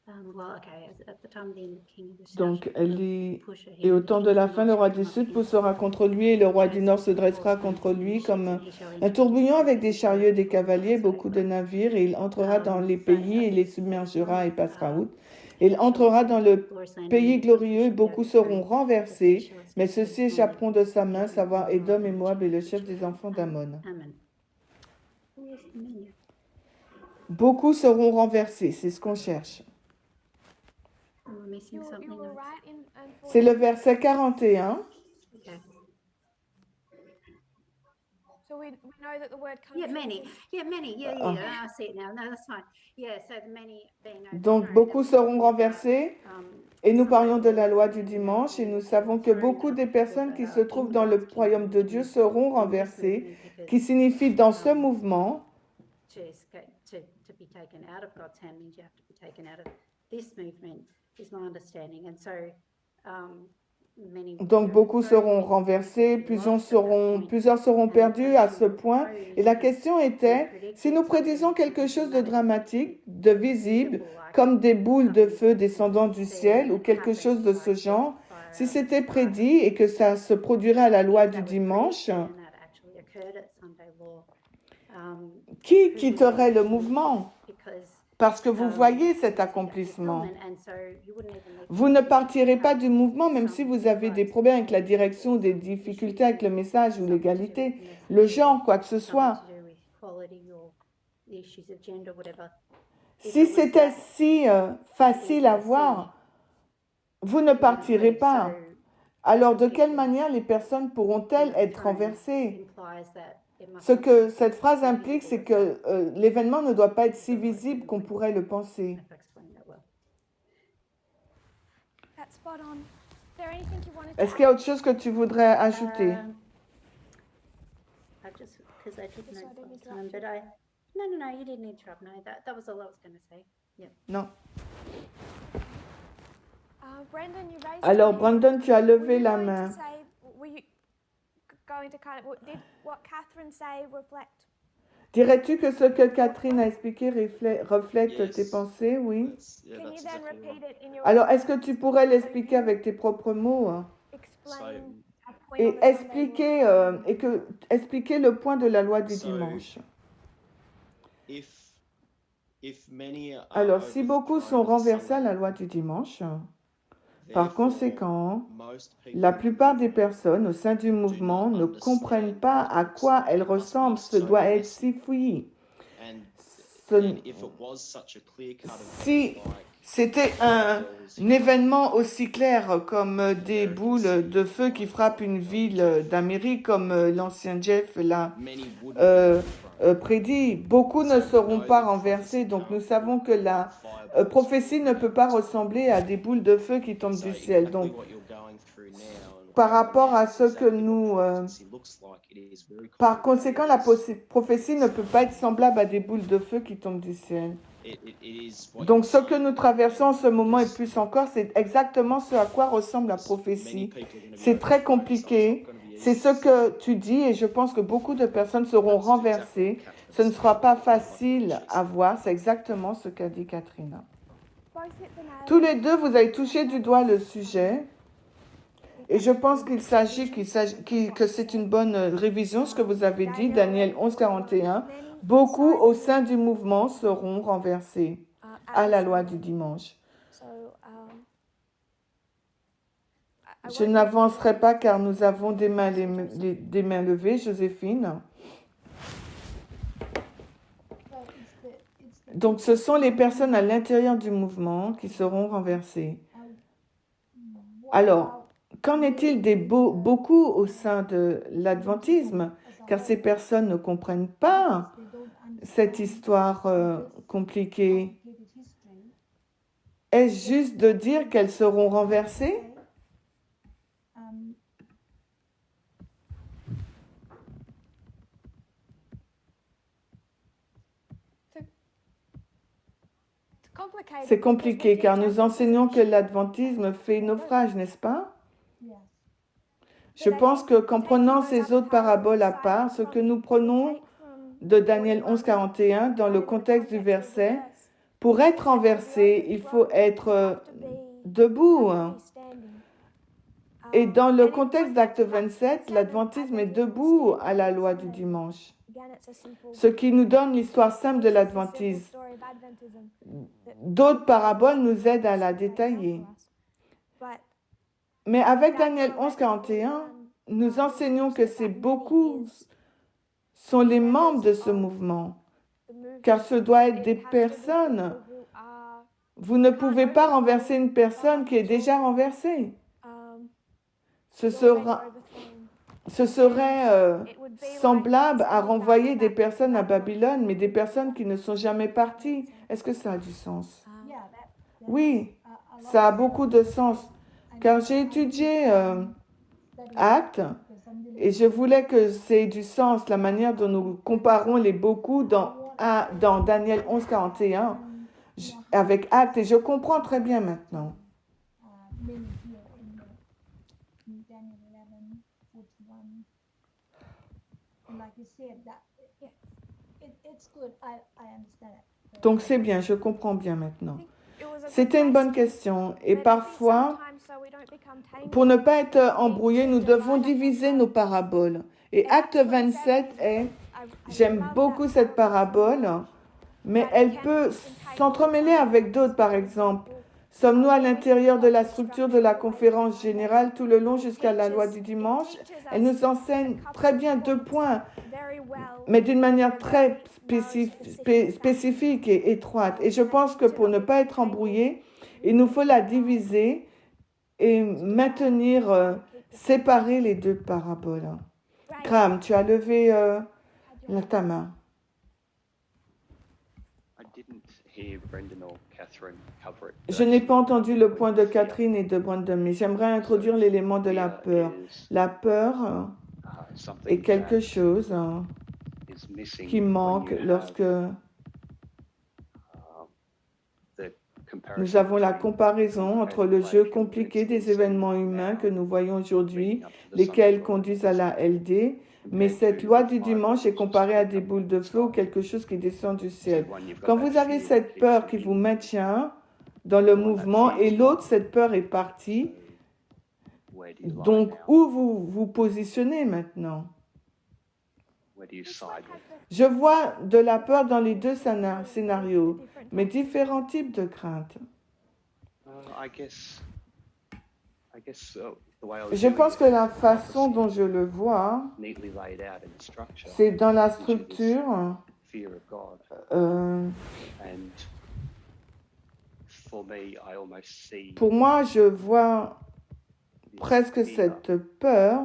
Well, okay. At the time, the king of the south Donc, elle lit... pushed Et au temps de la fin, le roi du north Sud poussera contre lui et le roi du Nord se dressera contre lui comme un tourbillon avec des chariots et des cavaliers, beaucoup de navires, et il entrera dans les pays et les submergera et passera outre. Et il entrera dans le pays glorieux et beaucoup seront renversés, mais ceux-ci échapperont de sa main, savoir Édom et Moab et le chef des enfants d'Ammon. Beaucoup seront renversés, c'est ce qu'on cherche. We're missing You something were else. right in C'est le verset 41. Okay. so we know that the word country Yeah, many. is- Yeah, many. Yeah, Oh. yeah. I see it now. No, that's fine. Yeah, so the many being Donc, overthrown, beaucoup that seront was, renversés. Et nous parlons de la loi du dimanche et nous savons que beaucoup des personnes qui se trouvent dans le royaume de Dieu seront renversées, qui signifie dans ce mouvement, to escape, to be taken out of God's hand means you have to be taken out of this movement, is my understanding. And so, many. donc beaucoup seront renversés, plusieurs seront perdus à ce point. Et la question était, si nous prédisons quelque chose de dramatique, de visible, comme des boules de feu descendant du ciel ou quelque chose de ce genre, si c'était prédit et que ça se produirait à la loi du dimanche, qui quitterait le mouvement? Parce que vous voyez cet accomplissement. Vous ne partirez pas du mouvement même si vous avez des problèmes avec la direction, des difficultés avec le message ou l'égalité, le genre, quoi que ce soit. Si c'était si facile à voir, vous ne partirez pas. Alors, de quelle manière les personnes pourront-elles être renversées? Ce que cette phrase implique, c'est que l'événement ne doit pas être si visible qu'on pourrait le penser. That's spot on. Is there anything you wanted to Est-ce qu'il y a autre chose que tu voudrais ajouter? I just, because I took Just so I notes don't all the interrupt time, but no, you didn't interrupt. No, that was all I was going to say. Non. Brendan, you raised Alors, your hand. Brandon, tu as Were levé you la going to main. say- were you going to kind of, did what Catherine say reflect? Dirais-tu que ce que Catherine a expliqué reflète Yes. tes pensées? Oui. Yeah, Can that's you then exactly right. repeat it in your Alors, own est-ce que words? tu pourrais l'expliquer avec tes propres mots hein? Explain So, a point on et the Sunday expliquer, law. expliquer le point de la loi du So, dimanche? If many are Alors, si beaucoup sont overthrown on renversés à la Sunday, loi du dimanche, par therefore, conséquent, most people la plupart des personnes au sein du mouvement ne comprennent pas à quoi elle ressemble. Ce doit être si fouillis. and Ce- if it was such a clear-cut Si event, like c'était un événement aussi clair comme des boules de feu qui frappent une ville d'Amérique, comme l'ancien Jeff l'a many would prédit, beaucoup ne seront pas renversés. Donc nous savons que la prophétie ne peut pas ressembler à des boules de feu qui tombent du ciel. Donc par rapport à ce que nous... par conséquent, la prophétie ne peut pas être semblable à des boules de feu qui tombent du ciel. Donc ce que nous traversons en ce moment et plus encore, c'est exactement ce à quoi ressemble la prophétie. C'est très compliqué. C'est ce que tu dis et je pense que beaucoup de personnes seront renversées. Ce ne sera pas facile à voir. C'est exactement ce qu'a dit Catherine. Both hit the nail. Tous les deux, vous avez touché du doigt le sujet. Et je pense que c'est une bonne révision, ce que vous avez dit, Daniel 11:41. Beaucoup au sein du mouvement seront renversés à la loi du dimanche. So, Je n'avancerai pas car nous avons des mains, des mains levées, Joséphine. Donc, ce sont les personnes à l'intérieur du mouvement qui seront renversées. Alors, qu'en est-il des beaucoup au sein de l'adventisme? Car ces personnes ne comprennent pas cette histoire compliquée. Est-ce juste de dire qu'elles seront renversées? C'est compliqué car nous enseignons que l'adventisme fait naufrage, n'est-ce pas? Je pense qu'en prenant ces autres paraboles à part, ce que nous prenons de Daniel 11, 41, dans le contexte du verset, pour être renversé, il faut être debout. Et dans le contexte d'Acte 27, l'adventisme est debout à la loi du dimanche. Ce qui nous donne l'histoire simple de l'adventisme. D'autres paraboles nous aident à la détailler. Mais avec Daniel 11, 41, nous enseignons que ces beaucoup sont les membres de ce mouvement, car ce doit être des personnes. Vous ne pouvez pas renverser une personne qui est déjà renversée. Ce serait semblable à renvoyer des personnes à Babylone, mais des personnes qui ne sont jamais parties. Est-ce que ça a du sens? Oui, ça a beaucoup de sens. Car j'ai étudié Actes et je voulais que ça ait du sens, la manière dont nous comparons les beaucoup dans Daniel 11, 41 avec Actes, et je comprends très bien maintenant. Donc c'est bien, je comprends bien maintenant. C'était une bonne question et parfois, pour ne pas être embrouillés, nous devons diviser nos paraboles. Et Acte 27 j'aime beaucoup cette parabole, mais elle peut s'entremêler avec d'autres, par exemple. Sommes-nous à l'intérieur de la structure de la conférence générale tout le long jusqu'à la loi du dimanche? Elle nous enseigne très bien 2 points, mais d'une manière très spécifique et étroite. Et je pense que pour ne pas être embrouillé, il nous faut la diviser et maintenir, séparer les 2 paraboles. Graham, tu as levé ta main. Je n'ai pas entendu le point de Catherine et de Brandon, mais j'aimerais introduire l'élément de la peur. La peur est quelque chose qui manque lorsque nous avons la comparaison entre le jeu compliqué des événements humains que nous voyons aujourd'hui, lesquels conduisent à la LD, mais cette loi du dimanche est comparée à des boules de feu ou quelque chose qui descend du ciel. Quand vous avez cette peur qui vous maintient dans le mouvement et l'autre, cette peur est partie, donc où vous vous positionnez maintenant? Je vois de la peur dans les 2 scénarios, mais différents types de craintes. Je pense que la façon dont je le vois, c'est dans la structure. Pour moi, je vois presque cette peur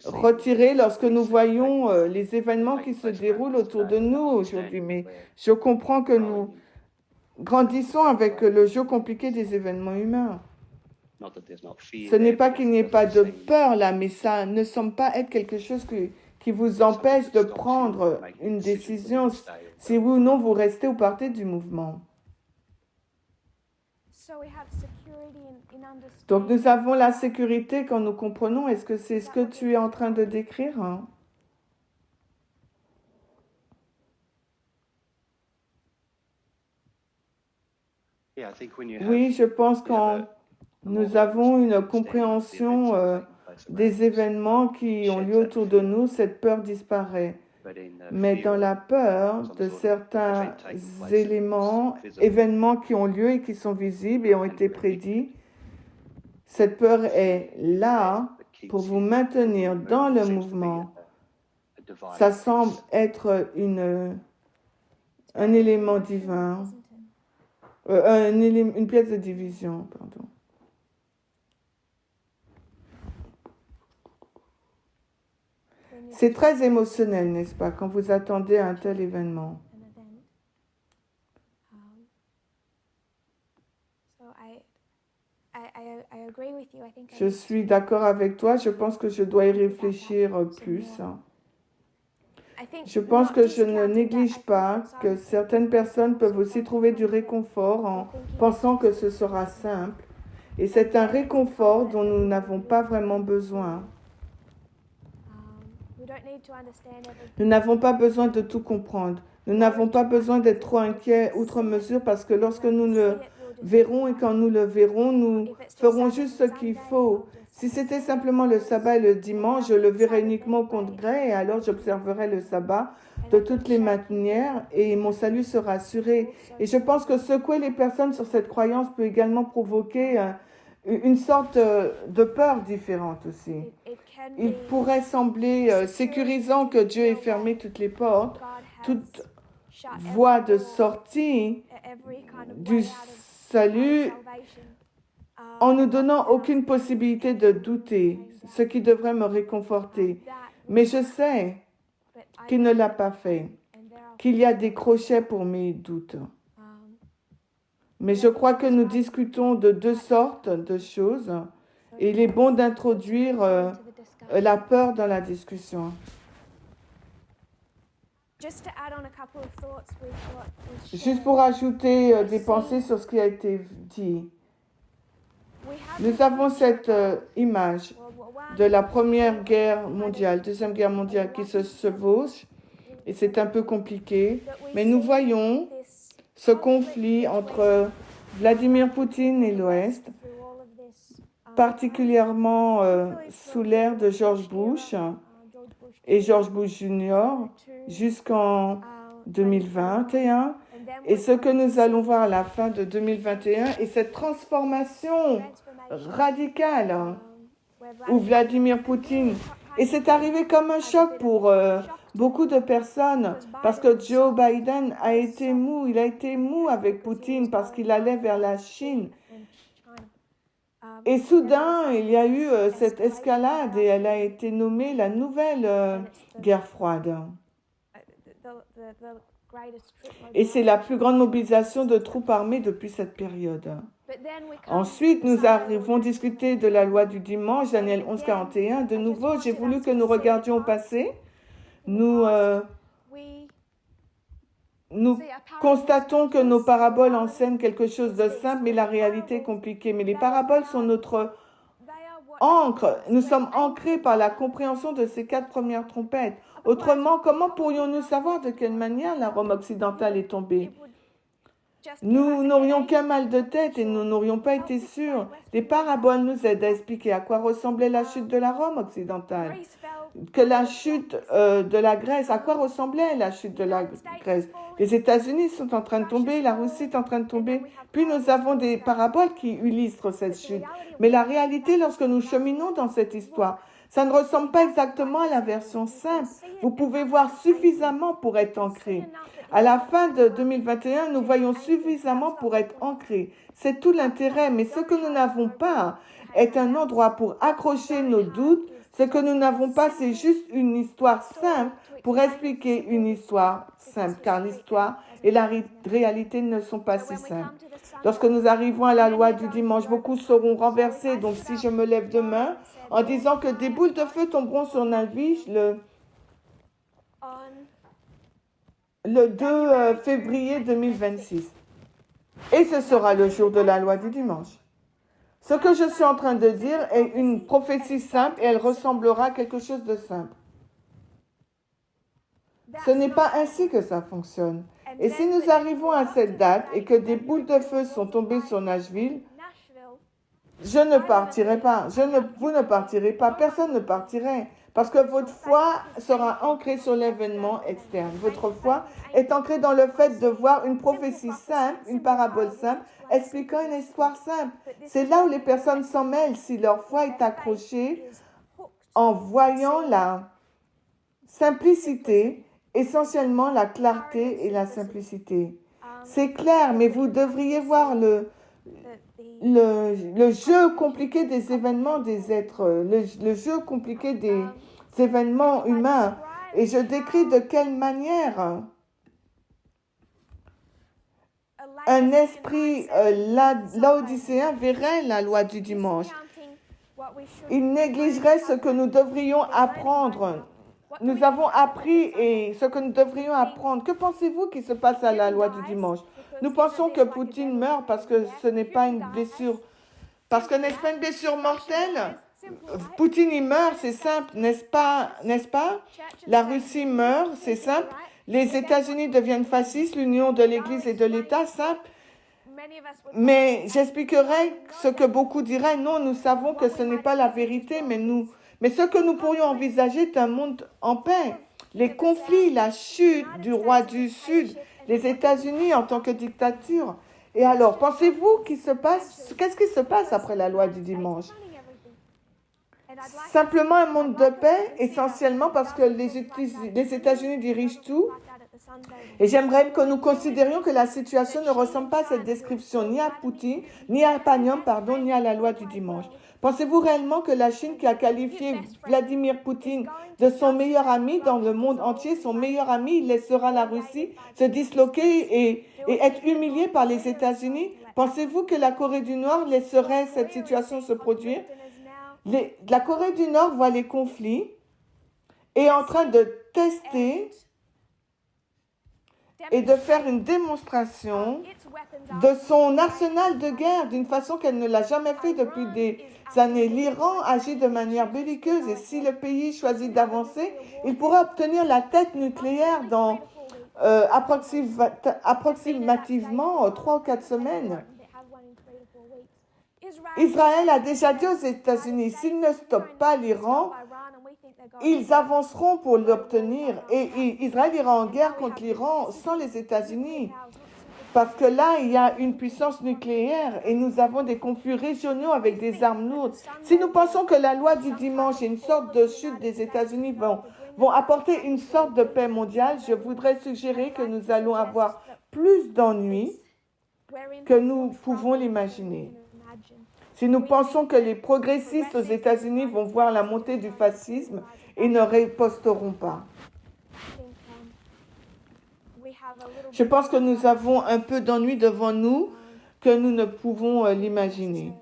retirée lorsque nous voyons les événements qui se déroulent autour de nous aujourd'hui. Mais je comprends que nous grandissons avec le jeu compliqué des événements humains. Ce n'est pas qu'il n'y ait pas de peur là, mais ça ne semble pas être quelque chose qui vous empêche de prendre une décision, si oui ou non vous restez ou partez du mouvement. Donc nous avons la sécurité quand nous comprenons. Est-ce que c'est ce que tu es en train de décrire? Oui, je pense quand nous avons une compréhension des événements qui ont lieu autour de nous, cette peur disparaît. Mais dans la peur de certains événements qui ont lieu et qui sont visibles et ont été prédits, Cette peur est là pour vous maintenir dans le mouvement. Ça semble être un élément divin, une pièce de division, pardon. C'est très émotionnel, n'est-ce pas, quand vous attendez un tel événement. Je suis d'accord avec toi, je pense que je dois y réfléchir plus. Je pense que je ne néglige pas que certaines personnes peuvent aussi trouver du réconfort en pensant que ce sera simple. Et c'est un réconfort dont nous n'avons pas vraiment besoin. Nous n'avons pas besoin de tout comprendre. Nous n'avons pas besoin d'être trop inquiets outre mesure parce que lorsque nous le verrons et quand nous le verrons, nous ferons juste ce qu'il faut. Si c'était simplement le sabbat et le dimanche, je le verrais uniquement au congrès et alors j'observerai le sabbat de toutes les manières et mon salut sera assuré. Et je pense que secouer les personnes sur cette croyance peut également provoquer une sorte de peur différente aussi. Il pourrait sembler sécurisant que Dieu ait fermé toutes les portes, toute voie de sortie du salut en nous donnant aucune possibilité de douter, ce qui devrait me réconforter. Mais je sais qu'il ne l'a pas fait, qu'il y a des crochets pour mes doutes. Mais je crois que nous discutons de deux sortes de choses et il est bon d'introduire la peur dans la discussion. Juste pour ajouter des pensées sur ce qui a été dit. Nous avons cette image de la Première Guerre mondiale, Deuxième Guerre mondiale qui se chevauche et c'est un peu compliqué. Mais nous voyons ce conflit entre Vladimir Poutine et l'Ouest, particulièrement sous l'ère de George Bush et George Bush Jr. jusqu'en 2021. Et ce que nous allons voir à la fin de 2021 est cette transformation radicale où Vladimir Poutine... Et c'est arrivé comme un choc pour beaucoup de personnes parce que Joe Biden a été mou. Il a été mou avec Poutine parce qu'il allait vers la Chine. Et soudain, il y a eu cette escalade et elle a été nommée la nouvelle guerre froide. Et c'est la plus grande mobilisation de troupes armées depuis cette période. Ensuite, nous avons discuté de la loi du dimanche, Daniel 11:41. De nouveau, j'ai voulu que nous regardions au passé. Nous constatons que nos paraboles enseignent quelque chose de simple, mais la réalité est compliquée. Mais les paraboles sont notre ancre. Nous sommes ancrés par la compréhension de ces 4 premières trompettes. Autrement, comment pourrions-nous savoir de quelle manière la Rome occidentale est tombée? Nous n'aurions qu'un mal de tête et nous n'aurions pas été sûrs. Les paraboles nous aident à expliquer à quoi ressemblait la chute de la Rome occidentale. Que la chute de la Grèce, à quoi ressemblait la chute de la Grèce? Les États-Unis sont en train de tomber, la Russie est en train de tomber. Puis nous avons des paraboles qui illustrent cette chute. Mais la réalité, lorsque nous cheminons dans cette histoire, ça ne ressemble pas exactement à la version simple. Vous pouvez voir suffisamment pour être ancré. À la fin de 2021, nous voyons suffisamment pour être ancrés. C'est tout l'intérêt, mais ce que nous n'avons pas est un endroit pour accrocher nos doutes. Ce que nous n'avons pas, c'est juste une histoire simple pour expliquer une histoire simple, car l'histoire et la réalité ne sont pas si simples. Lorsque nous arrivons à la loi du dimanche, beaucoup seront renversés. Donc si je me lève demain en disant que des boules de feu tomberont sur Navige le 2 février 2026. Et ce sera le jour de la loi du dimanche. Ce que je suis en train de dire est une prophétie simple et elle ressemblera à quelque chose de simple. Ce n'est pas ainsi que ça fonctionne. Et si nous arrivons à cette date et que des boules de feu sont tombées sur Nashville, je ne partirai pas. Vous ne partirez pas. Personne ne partirait. Parce que votre foi sera ancrée sur l'événement externe. Votre foi est ancrée dans le fait de voir une prophétie simple, une parabole simple, expliquant une histoire simple. C'est là où les personnes s'en mêlent si leur foi est accrochée en voyant la simplicité, essentiellement la clarté et la simplicité. C'est clair, mais vous devriez voir le jeu compliqué des événements des êtres, le jeu compliqué des événements humains. Et je décris de quelle manière un esprit laodicéen verrait la loi du dimanche. Il négligerait ce que nous devrions apprendre. Nous avons appris et ce que nous devrions apprendre. Que pensez-vous qui se passe à la loi du dimanche? Nous pensons que Poutine meurt parce que ce n'est pas une blessure. Parce que n'est-ce pas une blessure mortelle? Poutine, il meurt, c'est simple, n'est-ce pas? La Russie meurt, c'est simple. Les États-Unis deviennent fascistes, l'union de l'Église et de l'État, simple. Mais j'expliquerai ce que beaucoup diraient. Non, nous savons que ce n'est pas la vérité, mais ce que nous pourrions envisager est un monde en paix. Les conflits, la chute du roi du Sud, les États-Unis en tant que dictature. Et alors, pensez-vous qu'est-ce qui se passe après la loi du dimanche? Simplement un monde de paix, essentiellement parce que les États-Unis dirigent tout. Et j'aimerais que nous considérions que la situation ne ressemble pas à cette description, ni à Poutine, ni à Panion, ni à la loi du dimanche. Pensez-vous réellement que la Chine, qui a qualifié Vladimir Poutine de son meilleur ami dans le monde entier, son meilleur ami, il laissera la Russie se disloquer et être humiliée par les États-Unis? Pensez-vous que la Corée du Nord laisserait cette situation se produire? La Corée du Nord voit les conflits et est en train de tester et de faire une démonstration de son arsenal de guerre d'une façon qu'elle ne l'a jamais fait depuis des années. L'Iran agit de manière belliqueuse et si le pays choisit d'avancer, il pourra obtenir la tête nucléaire dans approximativement 3 ou 4 semaines. Israël a déjà dit aux États-Unis, s'ils ne stoppent pas l'Iran, ils avanceront pour l'obtenir. Et Israël ira en guerre contre l'Iran sans les États-Unis. Parce que là, il y a une puissance nucléaire et nous avons des conflits régionaux avec des armes lourdes. Si nous pensons que la loi du dimanche et une sorte de chute des États-Unis vont apporter une sorte de paix mondiale, je voudrais suggérer que nous allons avoir plus d'ennuis que nous pouvons l'imaginer. Si nous pensons que les progressistes aux États-Unis vont voir la montée du fascisme et ne riposteront pas. Je pense que nous avons un peu d'ennui devant nous que nous ne pouvons l'imaginer.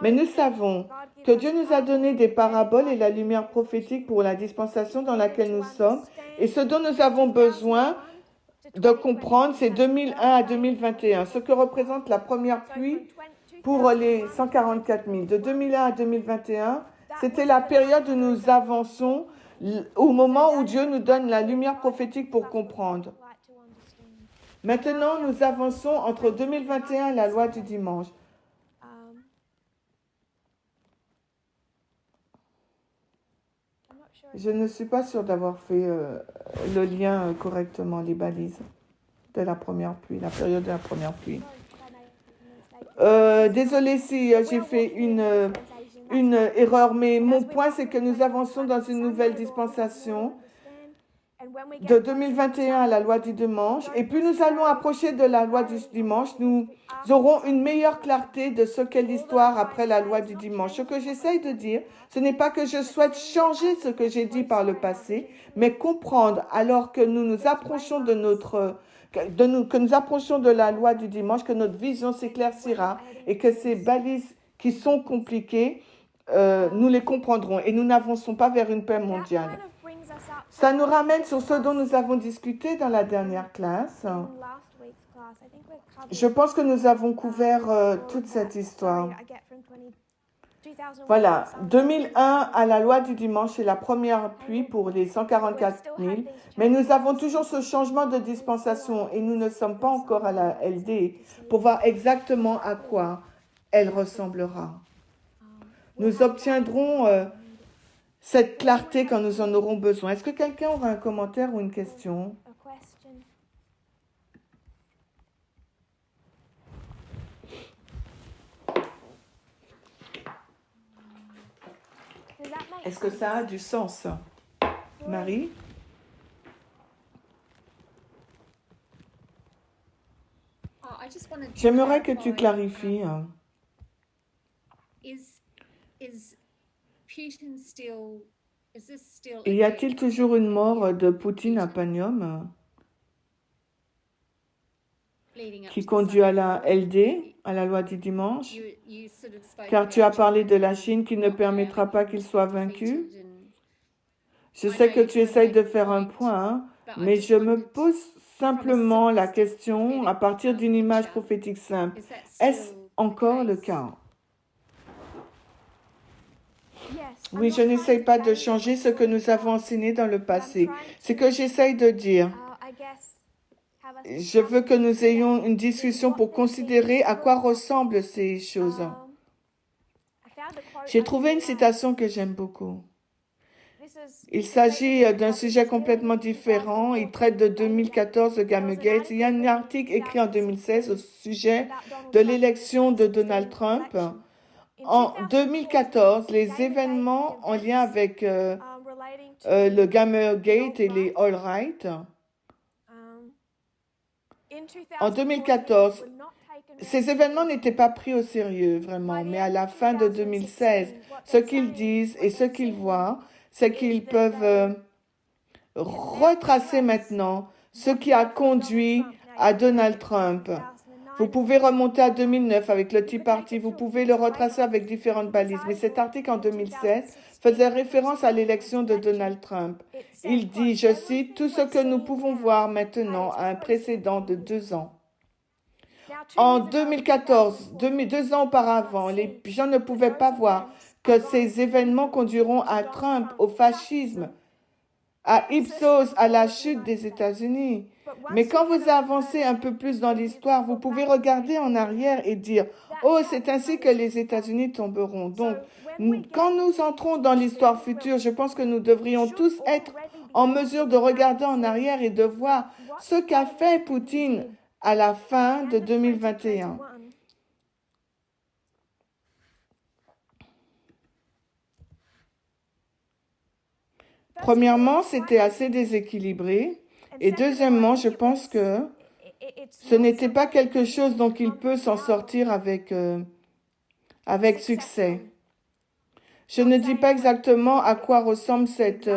Mais nous savons que Dieu nous a donné des paraboles et la lumière prophétique pour la dispensation dans laquelle nous sommes. Et ce dont nous avons besoin de comprendre, c'est 2001 à 2021, ce que représente la première pluie pour les 144 000. De 2001 à 2021, c'était la période où nous avançons au moment où Dieu nous donne la lumière prophétique pour comprendre. Maintenant, nous avançons entre 2021 et la loi du dimanche. Je ne suis pas sûre d'avoir fait le lien correctement, les balises de la première pluie, la période de la première pluie. Désolée si j'ai fait une erreur, mais mon point, c'est que nous avançons dans une nouvelle dispensation de 2021 à la loi du dimanche. Et plus nous allons approcher de la loi du dimanche, nous aurons une meilleure clarté de ce qu'est l'histoire après la loi du dimanche. Ce que j'essaye de dire, ce n'est pas que je souhaite changer ce que j'ai dit par le passé, mais comprendre alors que nous nous approchons de que nous approchons de la loi du dimanche, que notre vision s'éclaircira et que ces balises qui sont compliquées, nous les comprendrons et nous n'avançons pas vers une paix mondiale. Ça nous ramène sur ce dont nous avons discuté dans la dernière classe. Je pense que nous avons couvert toute cette histoire. Voilà, 2001 à la loi du dimanche, c'est la première pluie pour les 144 000. Mais nous avons toujours ce changement de dispensation et nous ne sommes pas encore à la LD pour voir exactement à quoi elle ressemblera. Nous obtiendrons cette clarté quand nous en aurons besoin. Est-ce que quelqu'un aura un commentaire ou une question? a question. Does that make Est-ce que ça a du sens? Marie? I just wanted to J'aimerais que tu clarify, clarifies. Is Putin still? Is this still? Y a-t-il toujours une mort de Poutine à Panium qui conduit à la LD, à la loi du dimanche? Car tu as parlé de la Chine qui ne permettra pas qu'il soit vaincu. Je sais que tu essayes de faire un point, mais je me pose simplement la question à partir d'une image prophétique simple. Est-ce encore le cas? Yes. Oui, je n'essaye pas de changer ce que nous avons enseigné dans le passé. Ce que j'essaye de dire, I guess have a je veux que nous ayons une discussion pour considérer à quoi ressemblent ces choses. I found a quote J'ai I trouvé une really like. citation que j'aime beaucoup. This is Il s'agit d'un sujet complètement différent. Il traite de 2014 de Gamergate. Il y a un article écrit en 2016 au sujet de l'élection de Donald Trump. En 2014, les événements en lien avec relating to le Gamergate et les All Right, en 2014, ces événements n'étaient pas pris au sérieux vraiment, mais à la fin de 2016, ce qu'ils disent et ce qu'ils voient, c'est qu'ils peuvent retracer maintenant ce qui a conduit à Donald Trump. Vous pouvez remonter à 2009 avec le Tea Party, vous pouvez le retracer avec différentes balises. Mais cet article en 2016 faisait référence à l'élection de Donald Trump. Il dit, je cite, « Tout ce que nous pouvons voir maintenant a un précédent de 2 ans. » En 2014, 2 ans auparavant, les gens ne pouvaient pas voir que ces événements conduiront à Trump, au fascisme, à Ipsos, à la chute des États-Unis. Mais quand vous avancez un peu plus dans l'histoire, vous pouvez regarder en arrière et dire « Oh, c'est ainsi que les États-Unis tomberont. » Donc, quand nous entrons dans l'histoire future, je pense que nous devrions tous être en mesure de regarder en arrière et de voir ce qu'a fait Poutine à la fin de 2021. Premièrement, c'était assez déséquilibré. Et deuxièmement, je pense que ce n'était pas quelque chose dont il peut s'en sortir avec succès. Je ne dis pas exactement à quoi ressemble cet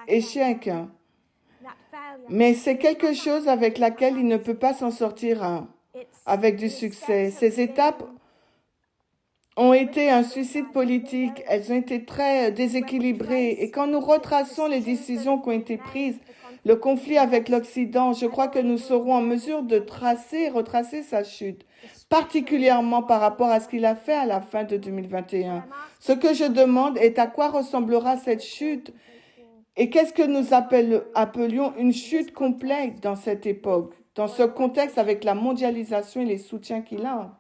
échec, mais c'est quelque chose avec laquelle il ne peut pas s'en sortir avec du succès. Ces étapes ont été un suicide politique, elles ont été très déséquilibrées. Et quand nous retraçons les décisions qui ont été prises, le conflit avec l'Occident, je crois que nous serons en mesure de retracer sa chute, particulièrement par rapport à ce qu'il a fait à la fin de 2021. Ce que je demande est à quoi ressemblera cette chute et qu'est-ce que nous appelions une chute complète dans cette époque, dans ce contexte avec la mondialisation et les soutiens qu'il a.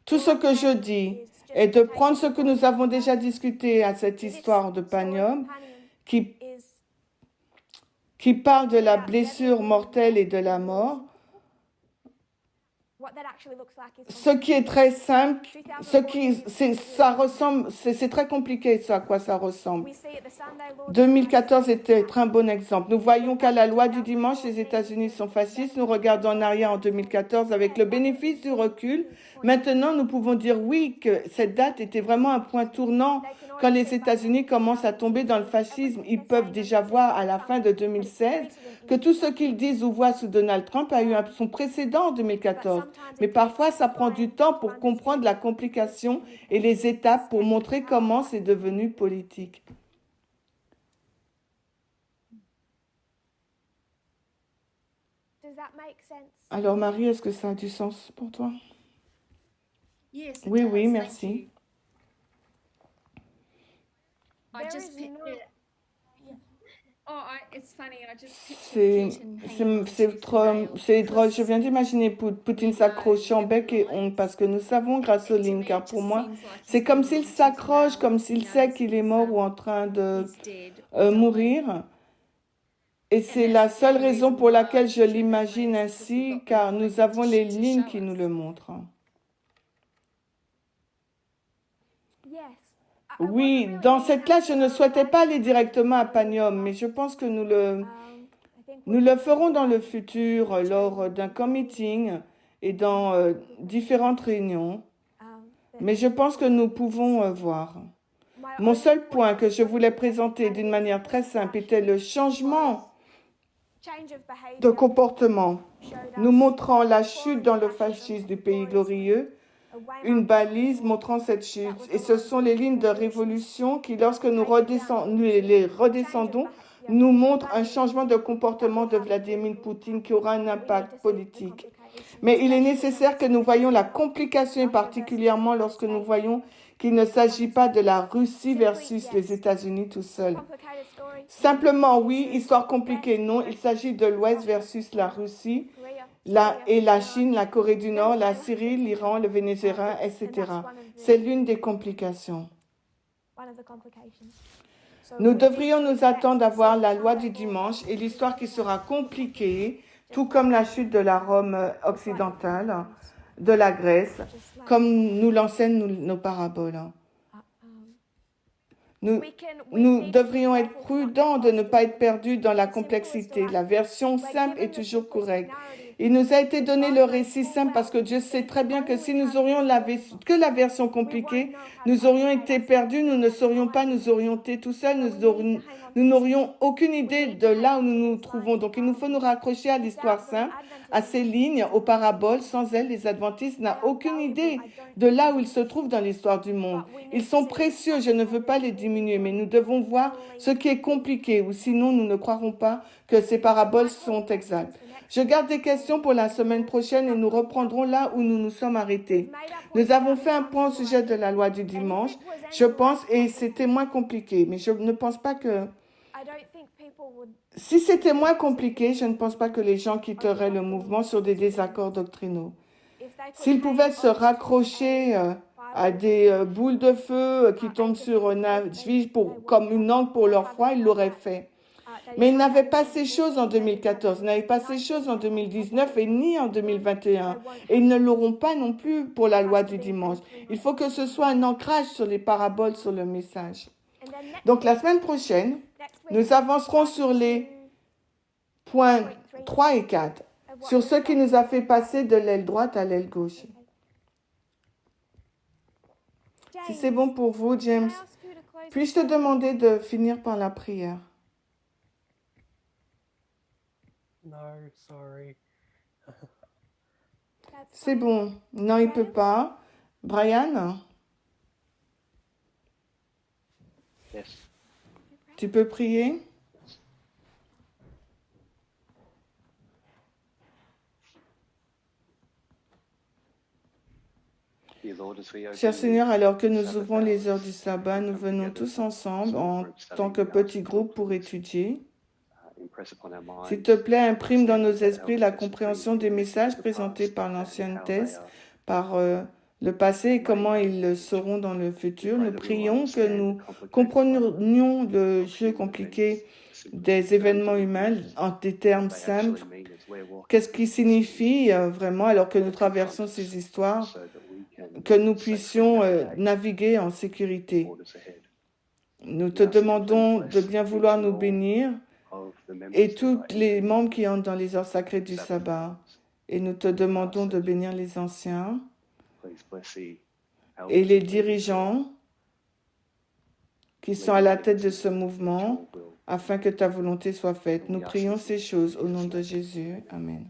Tout ce que je dis est de prendre ce que nous avons déjà discuté à cette histoire de Panium, qui parle de la blessure mortelle et de la mort. Ce qui est très simple, ça ressemble, c'est très compliqué ce à quoi ça ressemble. 2014 était un bon exemple. Nous voyons qu'à la loi du dimanche, les États-Unis sont fascistes. Nous regardons en arrière en 2014 avec le bénéfice du recul. Maintenant, nous pouvons dire oui, que cette date était vraiment un point tournant. Quand les États-Unis commencent à tomber dans le fascisme, ils peuvent déjà voir à la fin de 2016 que tout ce qu'ils disent ou voient sous Donald Trump a eu son précédent en 2014. Mais parfois, ça prend du temps pour comprendre la complication et les étapes pour montrer comment c'est devenu politique. Alors, Marie, est-ce que ça a du sens pour toi? Yes, it Oui, does. oui, Thank merci. you. I just picture, It's funny. I just C'est pictured Putin hanging on c'est to the trop, rail c'est drôle. Je because viens d'imaginer Poutine s'accrochant bec et ongle parce que nous savons grâce aux to lignes, me car it pour just moi, seems like c'est he's comme hanging s'il on to the s'accroche, rail. comme He s'il sait knows qu'il est mort ou en train he's dead or dying. mourir. Et c'est la seule raison pour laquelle je l'imagine ainsi, car nous avons les lignes qui nous le montrent. Yes. Oui, dans cette classe, je ne souhaitais pas aller directement à Panium, mais je pense que nous le ferons dans le futur lors d'un co-meeting et dans différentes réunions. Mais je pense que nous pouvons voir. Mon seul point que je voulais présenter d'une manière très simple était le changement de comportement, nous montrant la chute dans le fascisme du pays glorieux, une balise montrant cette chute. Et ce sont les lignes de révolution qui, lorsque nous les redescendons, nous montrent un changement de comportement de Vladimir Poutine qui aura un impact politique. Mais il est nécessaire que nous voyions la complication, particulièrement lorsque nous voyons qu'il ne s'agit pas de la Russie versus les États-Unis tout seuls. Simplement, oui, histoire compliquée, non, il s'agit de l'Ouest versus la Russie, et la Chine, la Corée du Nord, la Syrie, l'Iran, le Venezuela, etc. C'est l'une des complications. Nous devrions nous attendre à voir la loi du dimanche et l'histoire qui sera compliquée, tout comme la chute de la Rome occidentale, de la Grèce, comme nous l'enseignent nos paraboles. Nous devrions être prudents de ne pas être perdus dans la complexité. La version simple est toujours correcte. Il nous a été donné le récit simple parce que Dieu sait très bien que si nous aurions que la version compliquée, nous aurions été perdus, nous ne saurions pas nous orienter tout seuls, nous n'aurions aucune idée de là où nous nous trouvons. Donc il nous faut nous raccrocher à l'histoire simple, à ces lignes, aux paraboles. Sans elles, les adventistes n'ont aucune idée de là où ils se trouvent dans l'histoire du monde. Ils sont précieux, je ne veux pas les diminuer, mais nous devons voir ce qui est compliqué, ou sinon nous ne croirons pas que ces paraboles sont exactes. Je garde des questions pour la semaine prochaine et nous reprendrons là où nous nous sommes arrêtés. Nous avons fait un point au sujet de la loi du dimanche, je pense, et c'était moins compliqué, mais je ne pense pas que... Si c'était moins compliqué, je ne pense pas que les gens quitteraient le mouvement sur des désaccords doctrinaux. S'ils pouvaient se raccrocher à des boules de feu qui tombent sur un navire comme une encre pour leur foi, ils l'auraient fait. Mais ils n'avaient pas ces choses en 2014, ils n'avaient pas ces choses en 2019 et ni en 2021. Et ils ne l'auront pas non plus pour la loi du dimanche. Il faut que ce soit un ancrage sur les paraboles, sur le message. Donc la semaine prochaine, nous avancerons sur les points 3 et 4, sur ce qui nous a fait passer de l'aile droite à l'aile gauche. Si c'est bon pour vous, James, puis-je te demander de finir par la prière? No, sorry. C'est bon. Non, il ne peut pas. Brian, Yes. tu peux prier? Cher Seigneur, alors que nous ouvrons les heures du sabbat, nous venons tous ensemble en tant que petits groupes pour étudier. S'il te plaît, imprime dans nos esprits la compréhension des messages présentés par l'ancienne thèse, par le passé et comment ils le seront dans le futur. Nous prions que nous comprenions le jeu compliqué des événements humains en des termes simples. Qu'est-ce qui signifie vraiment alors que nous traversons ces histoires, que nous puissions naviguer en sécurité. Nous te demandons de bien vouloir nous bénir et tous les membres qui entrent dans les heures sacrées du sabbat. Et nous te demandons de bénir les anciens et les dirigeants qui sont à la tête de ce mouvement afin que ta volonté soit faite. Nous prions ces choses au nom de Jésus. Amen.